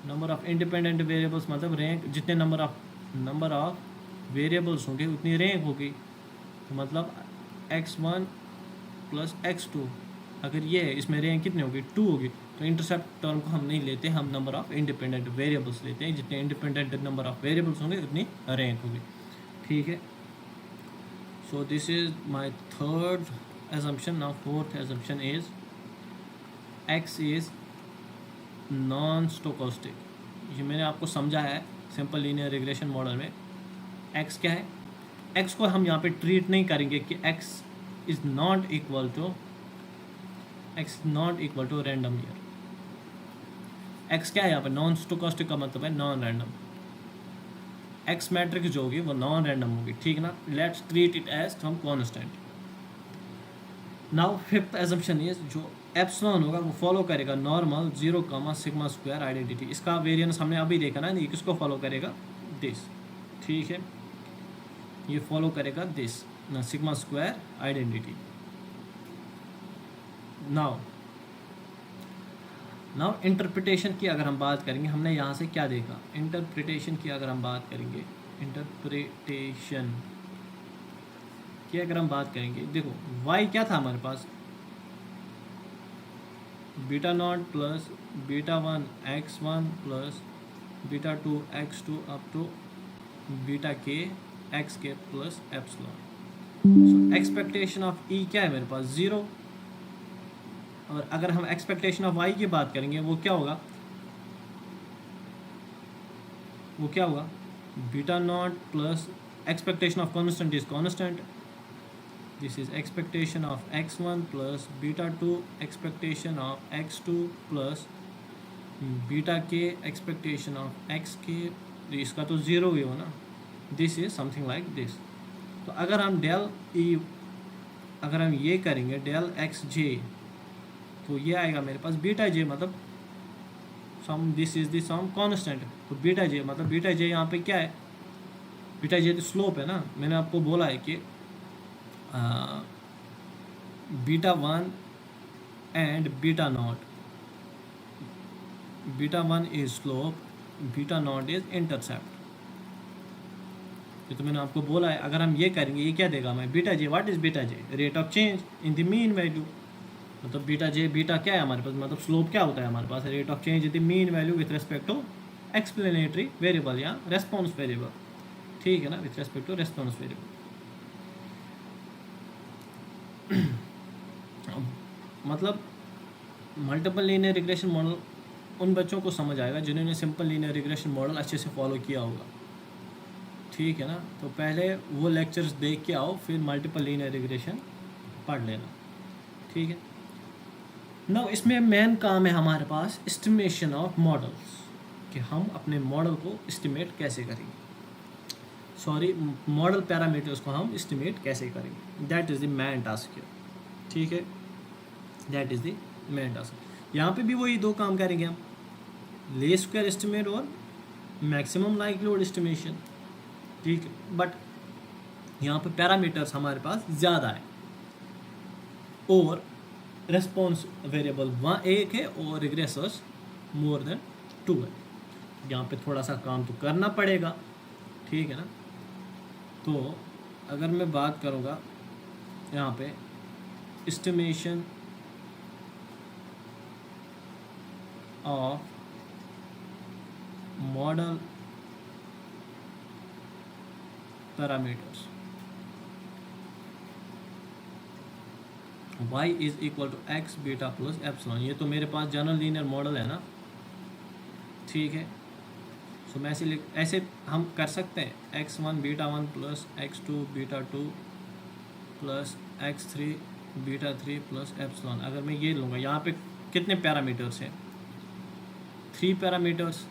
नंबर ऑफ इंडिपेंडेंट वेरिएबल्स मतलब रैंक, जितने नंबर ऑफ वेरिएबल्स होंगे उतनी रैंक होगी, तो मतलब x1 प्लस x2, अगर ये है इसमें रैंक कितनी होगी 2 होगी, तो इंटरसेप्ट टर्म को हम नहीं लेते, हम नंबर ऑफ इंडिपेंडेंट वेरिएबल्स लेते हैं, जितने इंडिपेंडेंट नंबर ऑफ वेरिएबल्स होंगे उतनी रैंक होगी, ठीक है। So this is my third assumption. Now fourth assumption is x is non stochastic. ये मैंने आपको समझा है सिंपल लीनियर रिग्रेशन मॉडल में x क्या है, x को हम यहाँ पे ट्रीट नहीं करेंगे कि x is not equal to random year. x क्या है यहाँ पे, नॉन स्टोकोस्टिक का मतलब है नॉन रैंडम, x मैट्रिक्स जो होगी वो नॉन रैंडम होगी, ठीक ना। Let's treat it as some constant. Now fifth assumption is जो एप्सिलॉन होगा वो फॉलो करेगा नॉर्मल 0 सिग्मा स्क्वायर आइडेंटिटी। इसका वेरिएंस हमने अभी देखा ना, ये किसको फॉलो करेगा, दिस, ठीक है, ये फॉलो करेगा दिस ना sigma square identity. Now interpretation की अगर हम बात करेंगे, हमने यहाँ से क्या देखा, इंटरप्रिटेशन की अगर हम बात करेंगे, इंटरप्रिटेशन की अगर हम बात करेंगे, देखो y क्या था हमारे पास, beta not plus beta 1 x1 plus beta 2 x2 up to beta k x k plus epsilon. So expectation of e क्या है मेरे पास 0, और अगर हम एक्सपेक्टेशन ऑफ y की बात करेंगे वो क्या होगा, beta not plus expectation of constant is constant this is expectation of x1 plus beta 2 expectation of x2 plus beta के एक्सपेक्टेशन ऑफ एक्स के, इसका तो ज़ीरो ही हो ना, this is something like this. तो अगर हम डेल ई, अगर हम ये करेंगे डेल एक्स जे, तो ये आएगा मेरे पास बीटा जे, मतलब sum, this is the sum constant. तो बीटा जे मतलब बीटा जे यहाँ पे क्या है, बीटा जे तो स्लोप है ना। मैंने आपको बोला है कि beta one and beta not, beta one is slope, beta naught is intercept. ये तो मैंने आपको बोला है। अगर हम ये करेंगे, ये क्या देगा हमें, beta J, what is beta J, rate of change in the mean value. मतलब बीटा जे, बीटा क्या है हमारे पास, मतलब स्लोप क्या होता है हमारे पास, rate of change in the mean value with respect to explanatory variable या रेस्पॉन्स वेरिएबल, ठीक है ना, with respect to response variable. मतलब मल्टीपल लीनियर रिग्रेशन मॉडल उन बच्चों को समझ आएगा जिन्होंने सिंपल लीनियर रिग्रेशन मॉडल अच्छे से फॉलो किया होगा, ठीक है ना। तो पहले वो लेक्चर्स देख के आओ, फिर मल्टीपल लीनियर रिग्रेशन पढ़ लेना, ठीक है। नाउ इसमें मेन काम है हमारे पास एस्टिमेशन ऑफ मॉडल्स, कि हम अपने मॉडल को एस्टिमेट कैसे करेंगे, सॉरी मॉडल पैरामीटर्स को हम एस्टिमेट कैसे करेंगे, that is the main task है, ठीक है, that is the main task. यहाँ पे भी वही दो काम करेंगे हम, ले स्क्वायर एस्टिमेट और मैक्सिमम लाइक्लीहुड एस्टिमेशन, ठीक है। बट यहाँ पे पैरामीटर्स हमारे पास ज़्यादा है और रेस्पॉन्स वेरिएबल वहाँ एक है और रिग्रेसर्स मोर देन 2 है। यहाँ पे थोड़ा सा काम तो करना पड़ेगा, ठीक है ना। तो अगर मैं बात करूँगा यहाँ पे estimation of model parameters, y is equal to X beta plus epsilon, ये तो मेरे पास जनरल लीनियर मॉडल है ना, ठीक है। सो मैं ऐसे हम कर सकते हैं x1 beta 1 plus x2 beta 2 plus x3 beta 3 plus epsilon. अगर मैं ये लूँगा, यहाँ पे कितने पैरामीटर्स हैं, 3 पैरामीटर्स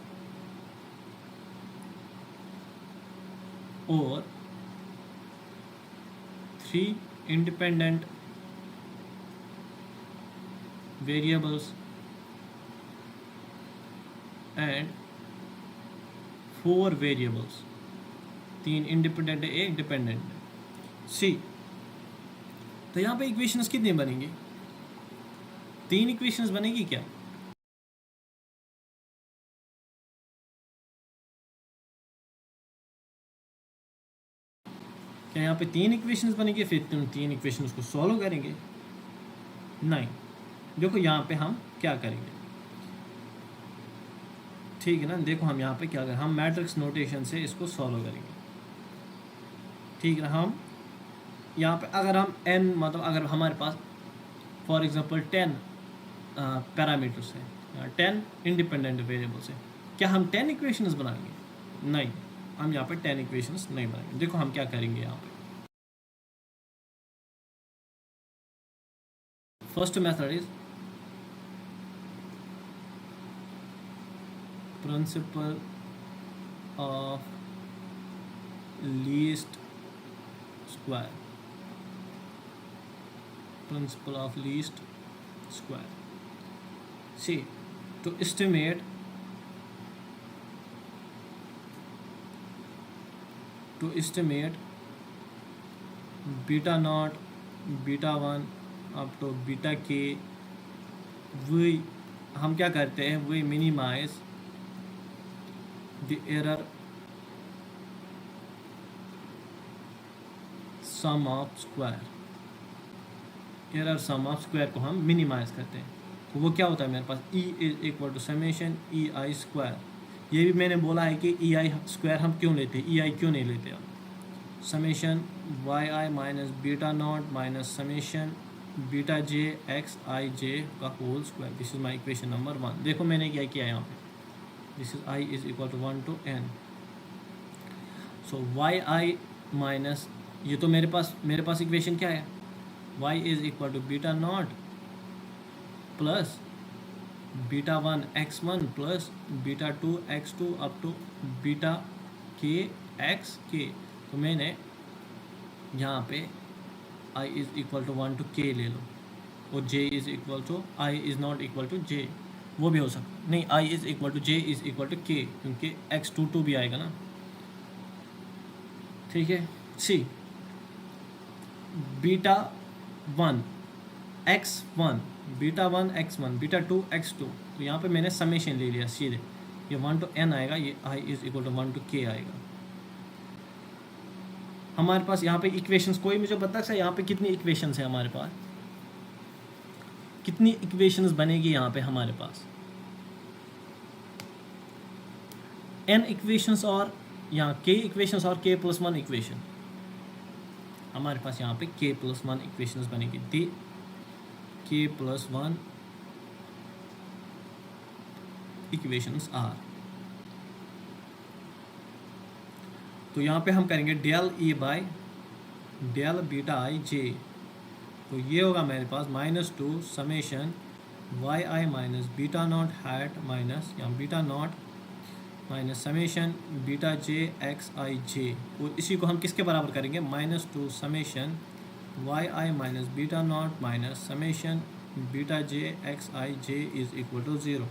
और 3 independent variables and 4 variables, 3 independent है, 1 डिपेंडेंट है, सी। तो यहाँ पे इक्वेशंस कितनी बनेंगी, 3 इक्वेशंस बनेगी क्या, क्या यहाँ पे 3 इक्वेशंस बनेंगे, फिर तुम 3 इक्वेशंस को सॉल्व करेंगे, नहीं। देखो यहाँ पे हम क्या करेंगे, ठीक है ना। देखो हम यहाँ पे क्या करें, हम मैट्रिक्स नोटेशन से इसको सॉल्व करेंगे, ठीक है ना। हम यहाँ पे अगर हम n, मतलब अगर हमारे पास फॉर एग्जांपल 10 पैरामीटर्स हैं, 10 इंडिपेंडेंट वेरिएबल्स हैं, क्या हम 10 इक्वेशंस बनाएंगे, नहीं, हम यहाँ पे 10 इक्वेशंस नहीं बनाएंगे। देखो हम क्या करेंगे यहाँ पे, first method is principle of least square, principle of least square, see, to estimate beta naught, beta 1 up to beta k, वही हम क्या करते हैं, वही minimise the error sum of square, error sum of square को हम minimise करते हैं। तो वो क्या होता है मेरे पास, e is equal to summation e i square. ये भी मैंने बोला है कि ई आई स्क्वायर हम क्यों लेते हैं, ई आई क्यों नहीं लेते हम, summation y i minus beta naught minus summation beta j x i j का whole square. This is my equation number 1। देखो मैंने क्या किया यहाँ पे, this is i is equal to 1 to n। So y i minus, ये तो मेरे पास इक्वेशन क्या है, y is equal to beta not plus beta one x one plus beta two x two up to beta के X के। तो मैंने यहाँ पे i is equal to 1 to k ले लो, और j is equal to i is not equal to j, वो भी हो सकता नहीं, i is equal to j is equal to k, क्योंकि x टू भी आएगा ना, ठीक है। See beta one x one, beta one x one, beta two x two, तो यहाँ पे मैंने समेशन ले लिया सीधे, ये 1 टू n आएगा, ये i is equal to 1 to k आएगा। हमारे पास यहाँ पे इक्वेशंस, कोई मुझे बता सकता है यहाँ पे कितनी इक्वेशंस है हमारे पास, कितनी इक्वेशंस बनेगी यहाँ पे हमारे पास, n इक्वेशंस और यहाँ k इक्वेशंस और k प्लस 1 इक्वेशन, हमारे पास यहाँ पे k प्लस 1 इक्वेशंस बनेगी, the k plus 1 equations are. तो यहाँ पे हम करेंगे del e by del beta i j, तो ये होगा मेरे पास -2 summation y i minus beta naught hat minus यहाँ beta naught minus summation beta j x i j, और इसी को हम किसके बराबर करेंगे, -2 summation y i minus beta naught minus summation beta j x i j is equal to 0,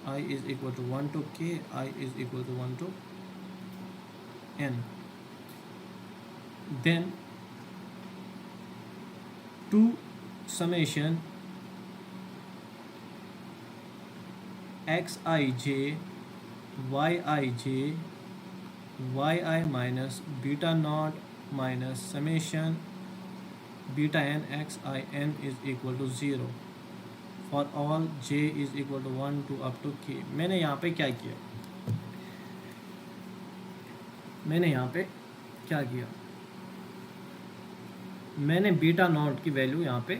i is equal to 1 to k, i is equal to 1 to n, then 2 summation xij yij yi minus beta naught minus summation beta n xin is equal to 0 for all j is equal to 1 to up to k। मैंने यहाँ पे क्या किया, मैंने यहाँ पे क्या किया, मैंने बीटा नॉट की वैल्यू यहाँ पे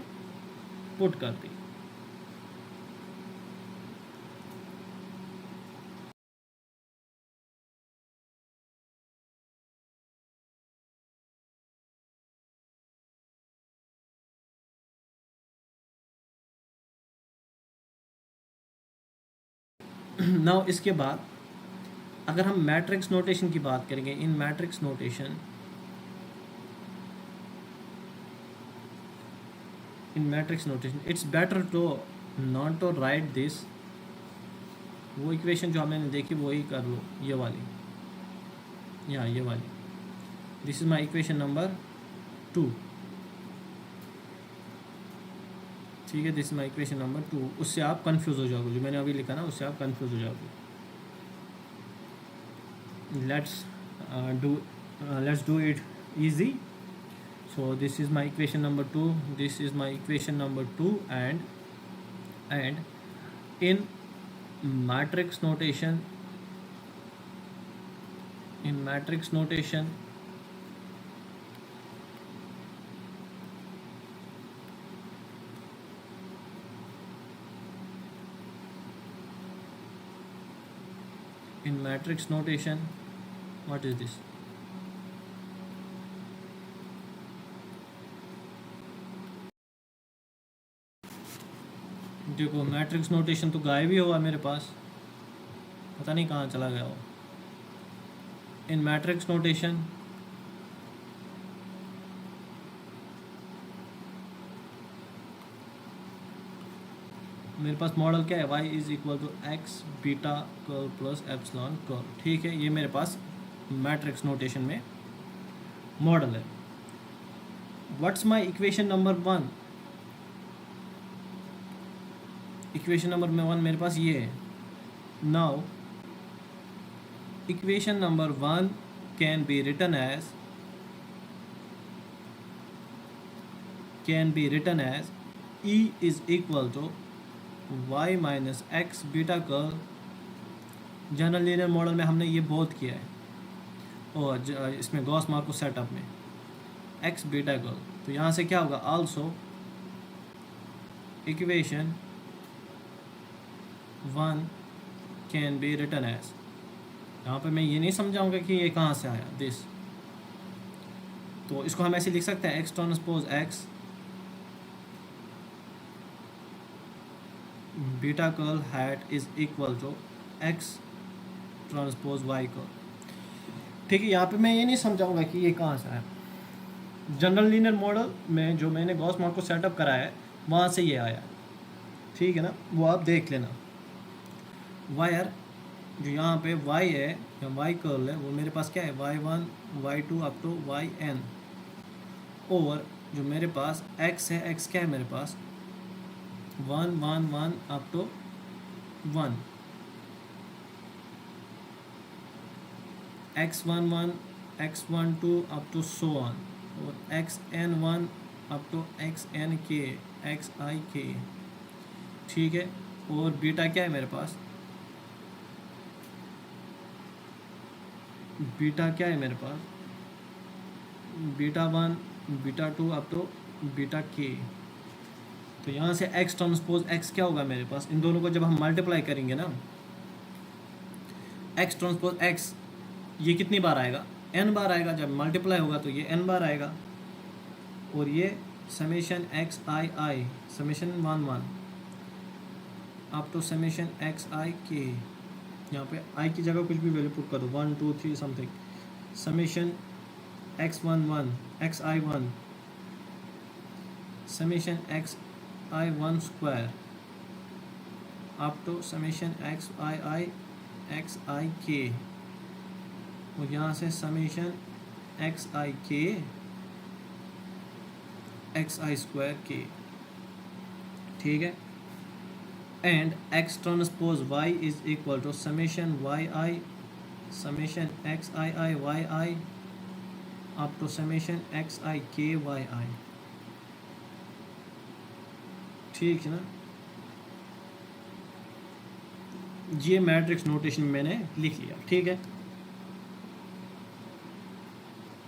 पुट कर दी, नाउ इसके बाद अगर हम मैट्रिक्स नोटेशन की बात करेंगे, in matrix notation, in matrix notation it's better to not to write this, वो इक्वेशन जो हमने देखी वही कर लो, ये वाली, यहाँ ये वाली, this is my equation number 2, ठीक है, this is my equation number 2, उससे आप कंफ्यूज हो जाओगे, जो मैंने अभी लिखा ना उससे आप कंफ्यूज हो जाओगे। let's do it easy, so this is my equation number 2, this is my equation number 2, and in matrix notation, in matrix notation in matrix notation, what is this, देखो मैट्रिक्स नोटेशन तो गायब ही हुआ मेरे पास, पता नहीं कहाँ चला गया वो। इन मैट्रिक्स नोटेशन मेरे पास मॉडल क्या है, y is equal to X beta curl plus epsilon curl, ठीक है, ये मेरे पास मैट्रिक्स नोटेशन में मॉडल है। What's my equation number 1, equation number 1 मेरे पास ये है। Now equation number 1 can be written as E is equal to y minus X beta curl, general linear model में हमने ये बहुत किया है, और इसमें गॉस मार्कोव सेटअप में x बीटा कर्ल, तो यहाँ से क्या होगा, also equation 1 can be written as, यहाँ पे मैं ये नहीं समझाऊंगा कि ये कहाँ से आया दिस, तो इसको हम ऐसे लिख सकते हैं x transpose x beta curl hat is equal to X transpose Y curl. ठीक है, यहाँ पे मैं ये नहीं समझाऊंगा कि ये कहाँ से है। जनरल लीनियर मॉडल में जो मैंने गॉस मॉडल को सेटअप कराया है वहाँ से ये आया, ठीक है ना, वो आप देख लेना। वायर जो यहाँ पे y है या y कर्ल है वो मेरे पास क्या है y1 y2 up to yn, और जो मेरे पास x है, x क्या है मेरे पास 1 1 1 up to 1, x11 x12 up to so on, और xn1 up to xnk xik, ठीक है। और बीटा क्या है मेरे पास, बीटा क्या है मेरे पास beta 1 beta 2 up to beta k। तो यहाँ से x ट्रांसपोज x क्या होगा मेरे पास, इन दोनों को जब हम मल्टीप्लाई करेंगे ना, x ट्रांसपोज x ये कितनी बार आएगा, n बार आएगा। जब मल्टीप्लाई होगा तो ये n बार आएगा, और ये summation x i summation 1 1 up to summation x i k, यहाँ पे i की जगह कुछ भी वैल्यू पुट कर दो 1 2 3 something, summation x11 x i1 summation x i1 square up to summation x i x i k, और यहाँ से summation x i k x i square k, ठीक है। And x transpose y is equal to summation y i summation x i y i up to summation x i k y i, ठीक है ना। ये matrix notation में मैंने लिख लिया, ठीक है।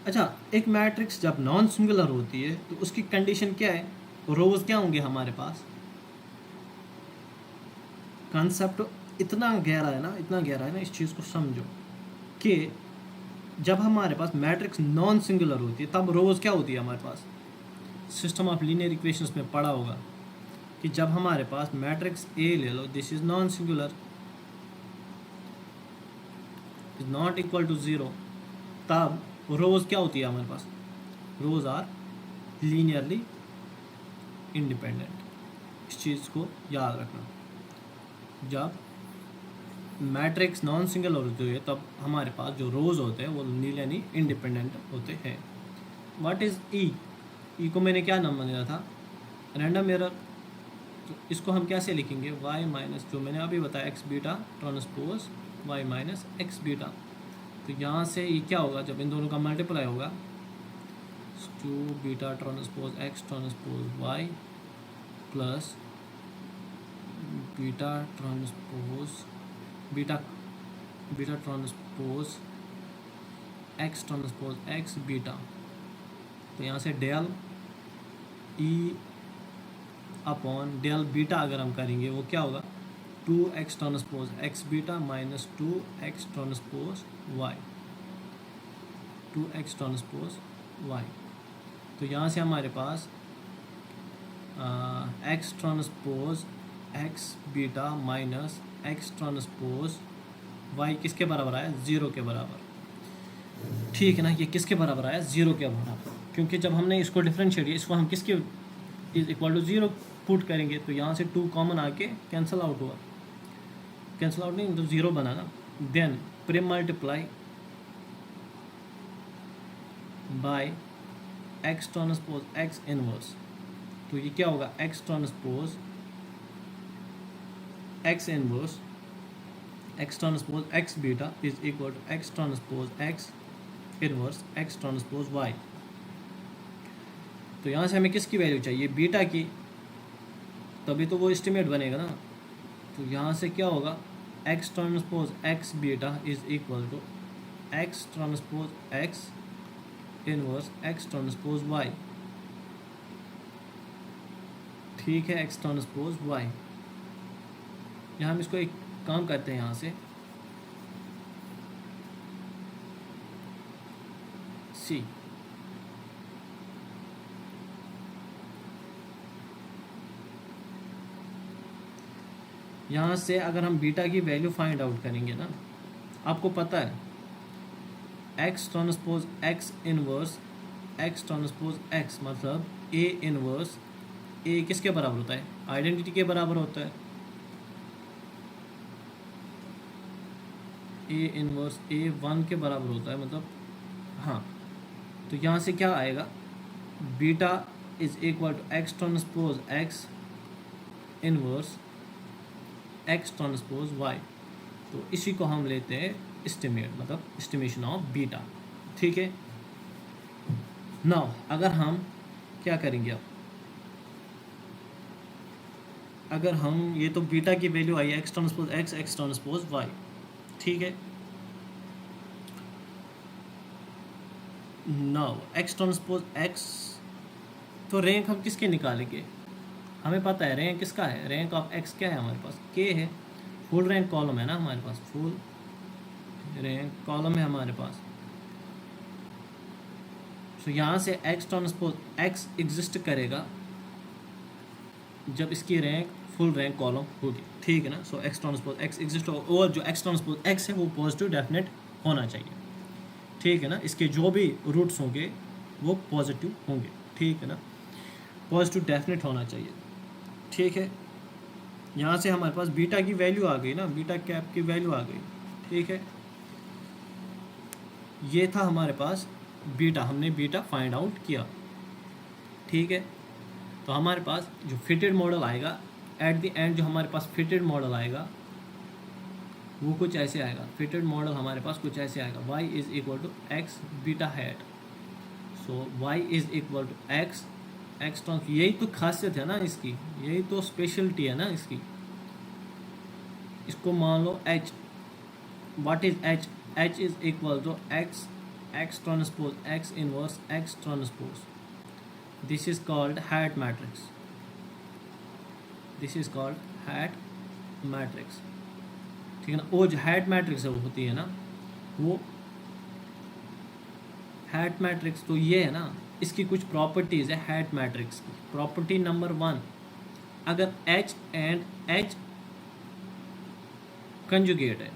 अच्छा, एक मैट्रिक्स जब नॉन सिंगुलर होती है तो उसकी कंडीशन क्या है, रोज क्या होंगे हमारे पास। कंसेप्ट इतना गहरा है ना, इतना गहरा है ना, इस चीज़ को समझो कि जब हमारे पास मैट्रिक्स नॉन सिंगुलर होती है तब रोज क्या होती है हमारे पास। सिस्टम ऑफ लीनियर इक्वेशंस में पढ़ा होगा कि जब हमारे पास मैट्रिक्स ए ले लो, this is non singular, is not equal to 0, तब रोज क्या होती है हमारे पास, रोज आर लीनियरली इंडिपेंडेंट। इस चीज़ को याद रखना, जब मैट्रिक्स नॉन सिंगल होती है तब हमारे पास जो रोज होते हैं वो लीनियरली इंडिपेंडेंट होते हैं। व्हाट इज़ ई, ई को मैंने क्या नाम दिया था, रैंडम एरर। तो इसको हम कैसे लिखेंगे, y माइनस जो मैंने अभी बताया x beta transpose y minus X beta. तो यहाँ से ये क्या होगा, जब इन दोनों का मल्टीप्लाई होगा 2 beta transpose x transpose y plus beta transpose beta transpose x transpose x beta. तो यहाँ से del E upon del beta अगर हम करेंगे वो क्या होगा, 2x transpose x beta minus 2x transpose y, 2x transpose y। तो यहाँ से हमारे पास x transpose x beta minus x transpose y किसके बराबर आया, 0 के बराबर, ठीक है ना। ये किसके बराबर आया, 0 के बराबर, क्योंकि जब हमने इसको डिफरेंशिएट किया इसको हम किसके इज इक्वल टू 0 पुट करेंगे तो यहाँ से 2 कॉमन आके कैंसिल आउट हुआ, कैंसिल आउट नहीं तो 0 बना ना। Then pre multiply by x transpose x inverse, तो ये क्या होगा, x transpose x inverse x transpose x beta is equal to x transpose x inverse x transpose y। तो यहाँ से हमें किसकी वैल्यू चाहिए, बीटा की, तभी तो वो एस्टिमेट बनेगा ना। तो यहाँ से क्या होगा, x transpose x beta is equal to x transpose x inverse x transpose y, ठीक है, x ट्रांसपोज y। यहाँ हम इसको एक काम करते हैं, यहाँ से C यहाँ से अगर हम बीटा की वैल्यू फाइंड आउट करेंगे ना, आपको पता है X transpose X inverse X transpose x मतलब ए इनवर्स ए किसके बराबर होता है, आइडेंटिटी के बराबर होता है। ए इनवर्स ए 1 के बराबर होता है मतलब, हाँ, तो यहाँ से क्या आएगा, beta is equal to X transpose X inverse X transpose Y. तो इसी को हम लेते हैं एस्टिमेट, मतलब एस्टिमेशन ऑफ बीटा। ठीक है, नाउ अगर हम क्या करेंगे, अब अगर हम ये तो बीटा की वैल्यू आई X transpose X X transpose Y, ठीक है। नाउ एक्स ट्रांसपोज एक्स, तो रैंक हम किसके निकालेंगे, हमें पता है रैंक किसका है, रैंक ऑफ एक्स क्या है हमारे पास, के है, फुल रैंक कॉलम है ना हमारे पास, फुल रैंक कॉलम है हमारे पास। तो यहाँ से एक्स ट्रांसपोज एक्स एग्जिस्ट करेगा जब इसकी रैंक फुल रैंक कॉलम होगी, ठीक है ना। सो एक्स ट्रांसपोज एक्स एग्जिस्ट होगा और जो एक्स ट्रांसपोज एक्स है वो पॉजिटिव डेफिनेट होना चाहिए, ठीक है ना। इसके जो भी रूट्स होंगे वो पॉजिटिव होंगे, ठीक है ना, पॉजिटिव डेफिनेट होना चाहिए, ठीक है। यहाँ से हमारे पास बीटा की वैल्यू आ गई ना, बीटा कैप की वैल्यू आ गई, ठीक है। ये था हमारे पास बीटा, हमने बीटा फाइंड आउट किया, ठीक है। तो हमारे पास जो फिटेड मॉडल आएगा एट द एंड, जो हमारे पास फिटेड मॉडल आएगा वो कुछ ऐसे आएगा, फिटेड मॉडल हमारे पास कुछ ऐसे आएगा, y is equal to X beta hat. So y is equal to X X trans, यही तो खासियत है ना इसकी, यही तो स्पेशलिटी है ना इसकी। इसको मान लो h, what is h, h is equal to X X transpose X inverse X transpose, this is called hat matrix, this is called hat matrix, ठीक है ना। वो जो हैट मैट्रिक्स है वो होती है ना, वो हैट मैट्रिक्स, तो ये है ना, इसकी कुछ प्रॉपर्टीज़ है हैट मैट्रिक्स की। प्रॉपर्टी नंबर 1, अगर h एंड h कंजुगेट है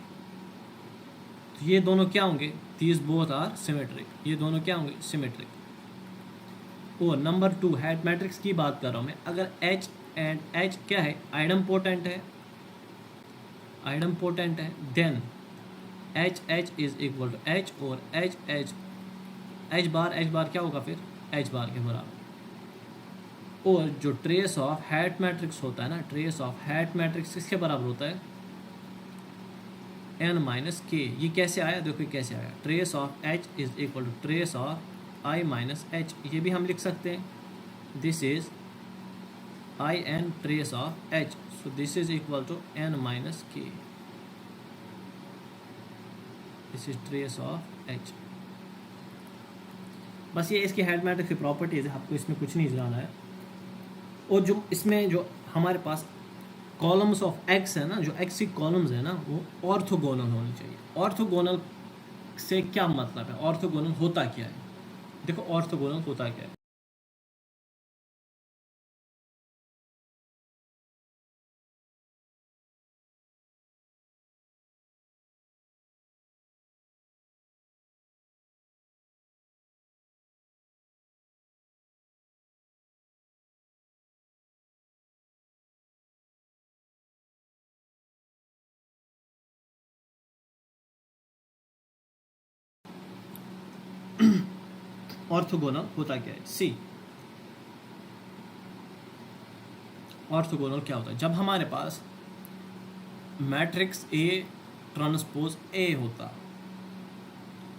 तो ये दोनों क्या होंगे, दीज बोथ आर सिमेट्रिक, ये दोनों क्या होंगे, सिमेट्रिक। और नंबर 2 हैट मैट्रिक्स की बात कर रहा हूँ मैं, अगर h एंड h क्या है, आइडम्पोटेंट है, आइडम्पोटेंट है, then H H is equal to H, और एच एच एच बार क्या होगा फिर, एच बार के बराबर। और जो ट्रेस ऑफ हैट मैट्रिक्स होता है ना, ट्रेस ऑफ हैट मैट्रिक्स किसके बराबर होता है, n माइनस के। ये कैसे आया, देखो कैसे आया, trace of h is equal to trace of i minus h, ये भी हम लिख सकते हैं, this is i n trace of h, so this is equal to n minus k, this is trace of h। बस ये इसकी hat matrix की प्रॉपर्टीज है, आपको इसमें कुछ नहीं जाना है। और जो इसमें जो हमारे पास कॉलम्स ऑफ एक्स है ना, जो एक्स की कॉलम्स है ना, वो ऑर्थोगोनल होनी चाहिए। ऑर्थोगोनल से क्या मतलब है, ऑर्थोगोनल होता क्या है, देखो ऑर्थोगोनल होता क्या है। ऑर्थोगोनल होता क्या है, सी ऑर्थोगोनल क्या होता है, जब हमारे पास मैट्रिक्स ए ट्रांसपोज ए होता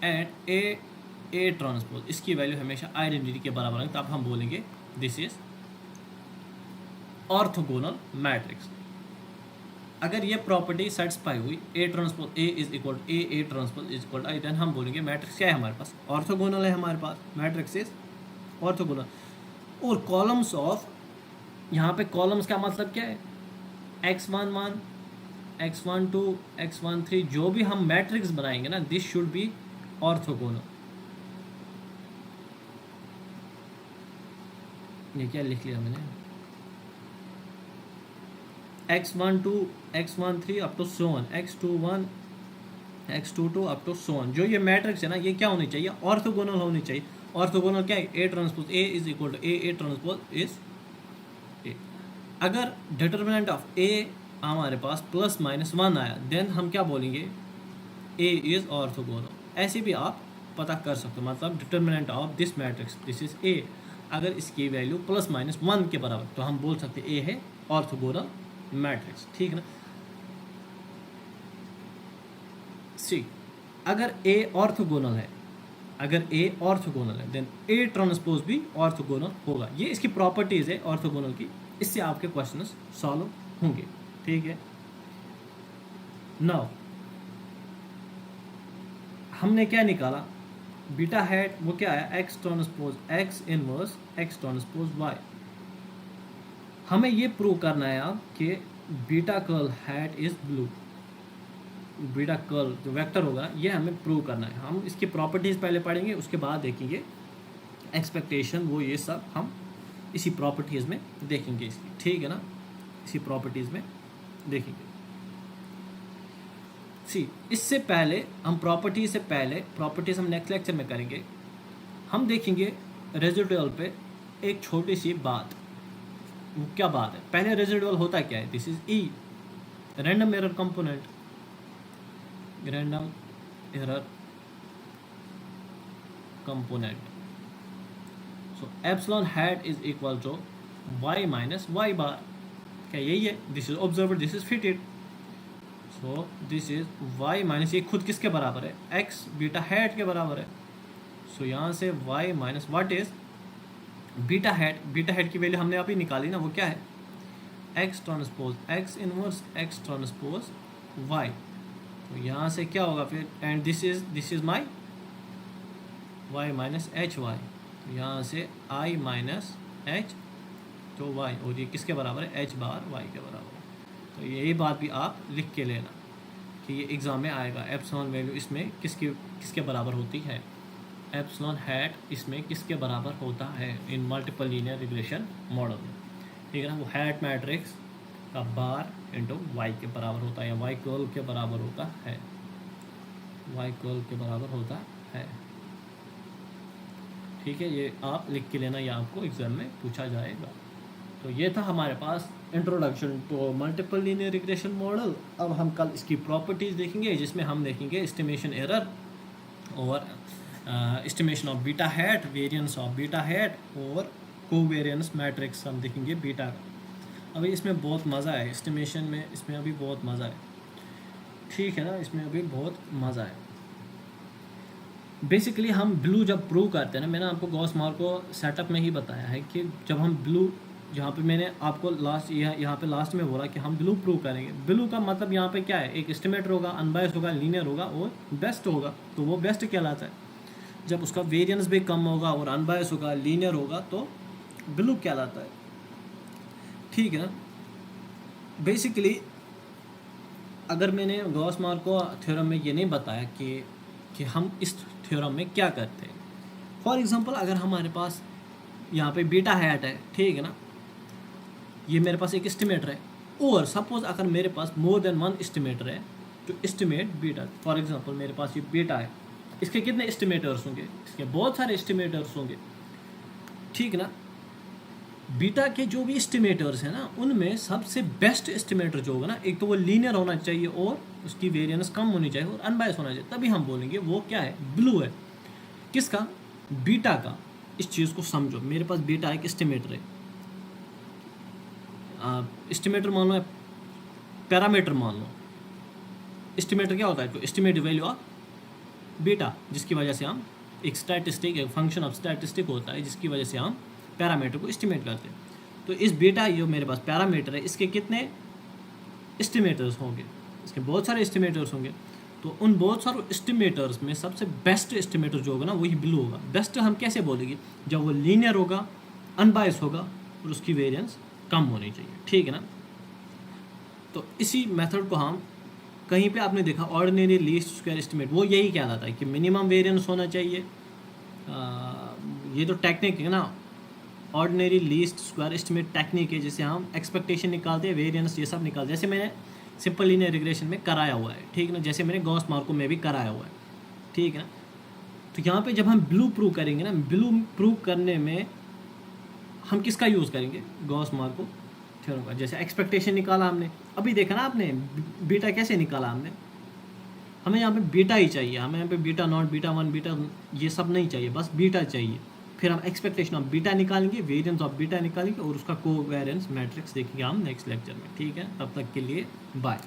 एंड ए ट्रांसपोज, इसकी वैल्यू हमेशा आइडेंटिटी के बराबर है, तब हम बोलेंगे दिस इज ऑर्थोगोनल मैट्रिक्स। अगर ये प्रॉपर्टी सेटिस्फाई हुई, A transpose A is equal to A transpose is equal to I, then हम बोलेंगे मैट्रिक्स क्या है हमारे पास, ऑर्थोगोनल है हमारे पास, मैट्रिक्स इज ऑर्थोगोनल। और कॉलम्स ऑफ, यहाँ पे कॉलम्स का मतलब क्या है, x11 x12 x13, जो भी हम मैट्रिक्स बनाएंगे ना, दिस शुड बी ऑर्थोगोनल। ये क्या लिख लिया मैंने, x12 x13 up to so on x21 x22 up to so on। जो ये मैट्रिक्स है ना ये क्या होनी चाहिए, ऑर्थोगोनल होनी चाहिए। ऑर्थोगोनल क्या है, A transpose A is equal to A transpose is A. अगर डिटर्मिनेंट ऑफ ए हमारे पास ±1 आया देन हम क्या बोलेंगे, ए इज ऑर्थोगोनल। ऐसे भी आप पता कर सकते हो, मतलब determinant of this matrix this is A, अगर इसकी वैल्यू ±1 के बराबर तो हम बोल सकते ए है ऑर्थोगोनल मैट्रिक्स, ठीक है ना। सी अगर ए ऑर्थोगोनल है, अगर ए ऑर्थोगोनल है देन ए ट्रांसपोज भी ऑर्थोगोनल होगा। ये इसकी प्रॉपर्टीज है ऑर्थोगोनल की, इससे आपके क्वेश्चंस सॉल्व होंगे, ठीक है। नाउ हमने क्या निकाला, बीटा हैट वो क्या है, X transpose X inverse X transpose Y. हमें ये प्रूव करना है अब कि beta curl hat is BLUE. Beta curl जो वेक्टर होगा ये हमें प्रूव करना है। हम इसकी प्रॉपर्टीज पहले पढ़ेंगे, उसके बाद देखेंगे एक्सपेक्टेशन, वो ये सब हम इसी प्रॉपर्टीज में देखेंगे इसकी, ठीक है ना, इसी प्रॉपर्टीज में देखेंगे। सी इससे पहले हम प्रॉपर्टी से पहले, प्रॉपर्टीज हम नेक्स्ट लेक्चर में करेंगे, हम देखेंगे रेजिडुअल पे एक छोटी सी बात। वो क्या बात है, पहले रेजिडुअल होता क्या है, this is e random error component, random error component. So epsilon hat is equal to Y minus Y bar, क्या यही है, this is observer this is fitted. So this is Y minus, ये खुद किसके बराबर है, एक्स बीटा हैट के बराबर है। सो यहाँ से Y minus what is beta hat, beta hat की वैल्यू हमने अभी निकाली ना, वो क्या है X transpose X inverse X transpose Y. तो यहाँ से क्या होगा फिर, and this is my Y minus H Y, तो यहाँ से आई माइनस एच तो वाई, और ये किसके बराबर है, एच बार वाई के बराबर है। तो यही बात भी आप लिख के लेना कि ये एग्ज़ाम में आएगा, एप्सिलॉन वैल्यू इसमें किसके बराबर होती है, एप्सिलॉन हैट इसमें किसके बराबर होता है इन मल्टीपल लीनियर रिग्रेशन मॉडल में, ठीक है ना। वो हैट मैट्रिक्स का बार इंटू वाई के बराबर होता है, या वाई कर्ल के बराबर होता है, वाई कर्ल के बराबर होता है, ठीक है। ये आप लिख के लेना, ये आपको एग्जाम में पूछा जाएगा। तो ये था हमारे पास introduction to multiple linear regression model. अब हम कल इसकी प्रॉपर्टीज़ देखेंगे, जिसमें हम देखेंगे एस्टिमेशन एरर और estimation of beta hat, variance of beta hat और कोवेरिएंस मैट्रिक्स हम देखेंगे बीटा का। अभी इसमें बहुत मज़ा है, एस्टिमेशन में इसमें अभी बहुत मज़ा है, ठीक है ना, इसमें अभी बहुत मज़ा है। बेसिकली हम ब्लू जब प्रूव करते हैं ना, मैंने आपको गॉस मॉर को सेटअप में ही बताया है कि जब हम ब्लू, जहाँ पे मैंने आपको लास्ट यहाँ पे लास्ट में बोला कि हम ब्लू प्रूव करेंगे। ब्लू का मतलब यहाँ पे क्या है, एक एस्टिमेटर होगा, अनबायस्ड होगा, लीनियर होगा और बेस्ट होगा। तो वो बेस्ट कहलाता है, जब उसका वेरिएंस भी कम होगा और अनबायस्ड होगा, लीनियर होगा, तो ब्लू कहलाता है, ठीक है ना। बेसिकली अगर मैंने गॉस मॉर को थ्योरम में ये नहीं बताया कि हम इस थ्योरम में क्या करते हैं। फॉर एग्जांपल अगर हमारे पास यहाँ पे बीटा हैट है, ठीक है ना, ये मेरे पास एक एस्टिमेटर है, और सपोज अगर मेरे पास मोर देन वन एस्टिमेटर है तो एस्टिमेट बीटा। फॉर एग्जांपल मेरे पास ये बीटा है, इसके कितने एस्टिमेटर्स होंगे, इसके बहुत सारे एस्टिमेटर्स होंगे, ठीक है ना। बीटा के जो भी एस्टिमेटर्स हैं ना, उनमें सबसे बेस्ट एस्टिमेटर जो होगा ना, एक तो वो लीनियर होना चाहिए और उसकी वेरिएंस कम होनी चाहिए और अनबायस्ड होना चाहिए, तभी हम बोलेंगे वो क्या है, ब्लू है। किसका, बीटा का। इस चीज़ को समझो, मेरे पास बीटा एक एस्टिमेटर है, एस्टिमेटर मान लो, पैरामीटर मान लो। एस्टिमेटर क्या होता है, तो एस्टिमेट वैल्यू ऑफ बीटा, जिसकी वजह से हम एक स्टैटिस्टिक, एक फंक्शन ऑफ स्टैटिस्टिक होता है, जिसकी वजह से हम पैरामीटर को एस्टिमेट करते हैं। तो इस बीटा, ये मेरे पास पैरामीटर है, इसके कितने एस्टिमेटर्स होंगे, इसके बहुत सारे एस्टिमेटर्स होंगे। तो उन बहुत सारे एस्टिमेटर्स में सबसे बेस्ट एस्टिमेटर जो होगा ना, वही ब्लू होगा। बेस्ट हम कैसे बोलेंगे, जब वो लीनियर होगा, अनबायस्ड होगा और उसकी वेरिएंस कम होनी चाहिए, ठीक है ना। तो इसी मेथड को हम कहीं पे आपने देखा, ऑर्डिनरी लीस्ट स्क्वायर एस्टिमेट, वो यही कहलाता है कि मिनिमम वेरिएंस होना चाहिए। ये तो टेक्निक है ना, ordinary least square estimate technique है, जिससे हम एक्सपेक्टेशन निकालते हैं, वेरिएंस ये सब निकालते हैं, जैसे मैंने सिंपल लीनियर रिग्रेशन में कराया हुआ है, ठीक है ना, जैसे मैंने गॉस मार्को में भी कराया हुआ है, ठीक है ना। तो यहाँ पे जब हम ब्लू प्रूव करेंगे ना, ब्लू प्रूव करने में हम किसका यूज़ करेंगे, गॉस मार्को थ्योरम का। जैसे एक्सपेक्टेशन निकाला हमने, अभी देखा ना आपने बीटा कैसे निकाला हमने, हमें यहाँ पे बीटा ही चाहिए, हमें यहाँ पे beta not, beta one, beta ये सब नहीं चाहिए, बस बीटा चाहिए। फिर हम एक्सपेक्टेशन ऑफ बीटा निकालेंगे, वेरिएंस ऑफ बीटा निकालेंगे और उसका कोवेरिएंस मैट्रिक्स देखेंगे हम नेक्स्ट लेक्चर में, ठीक है। तब तक के लिए बाय।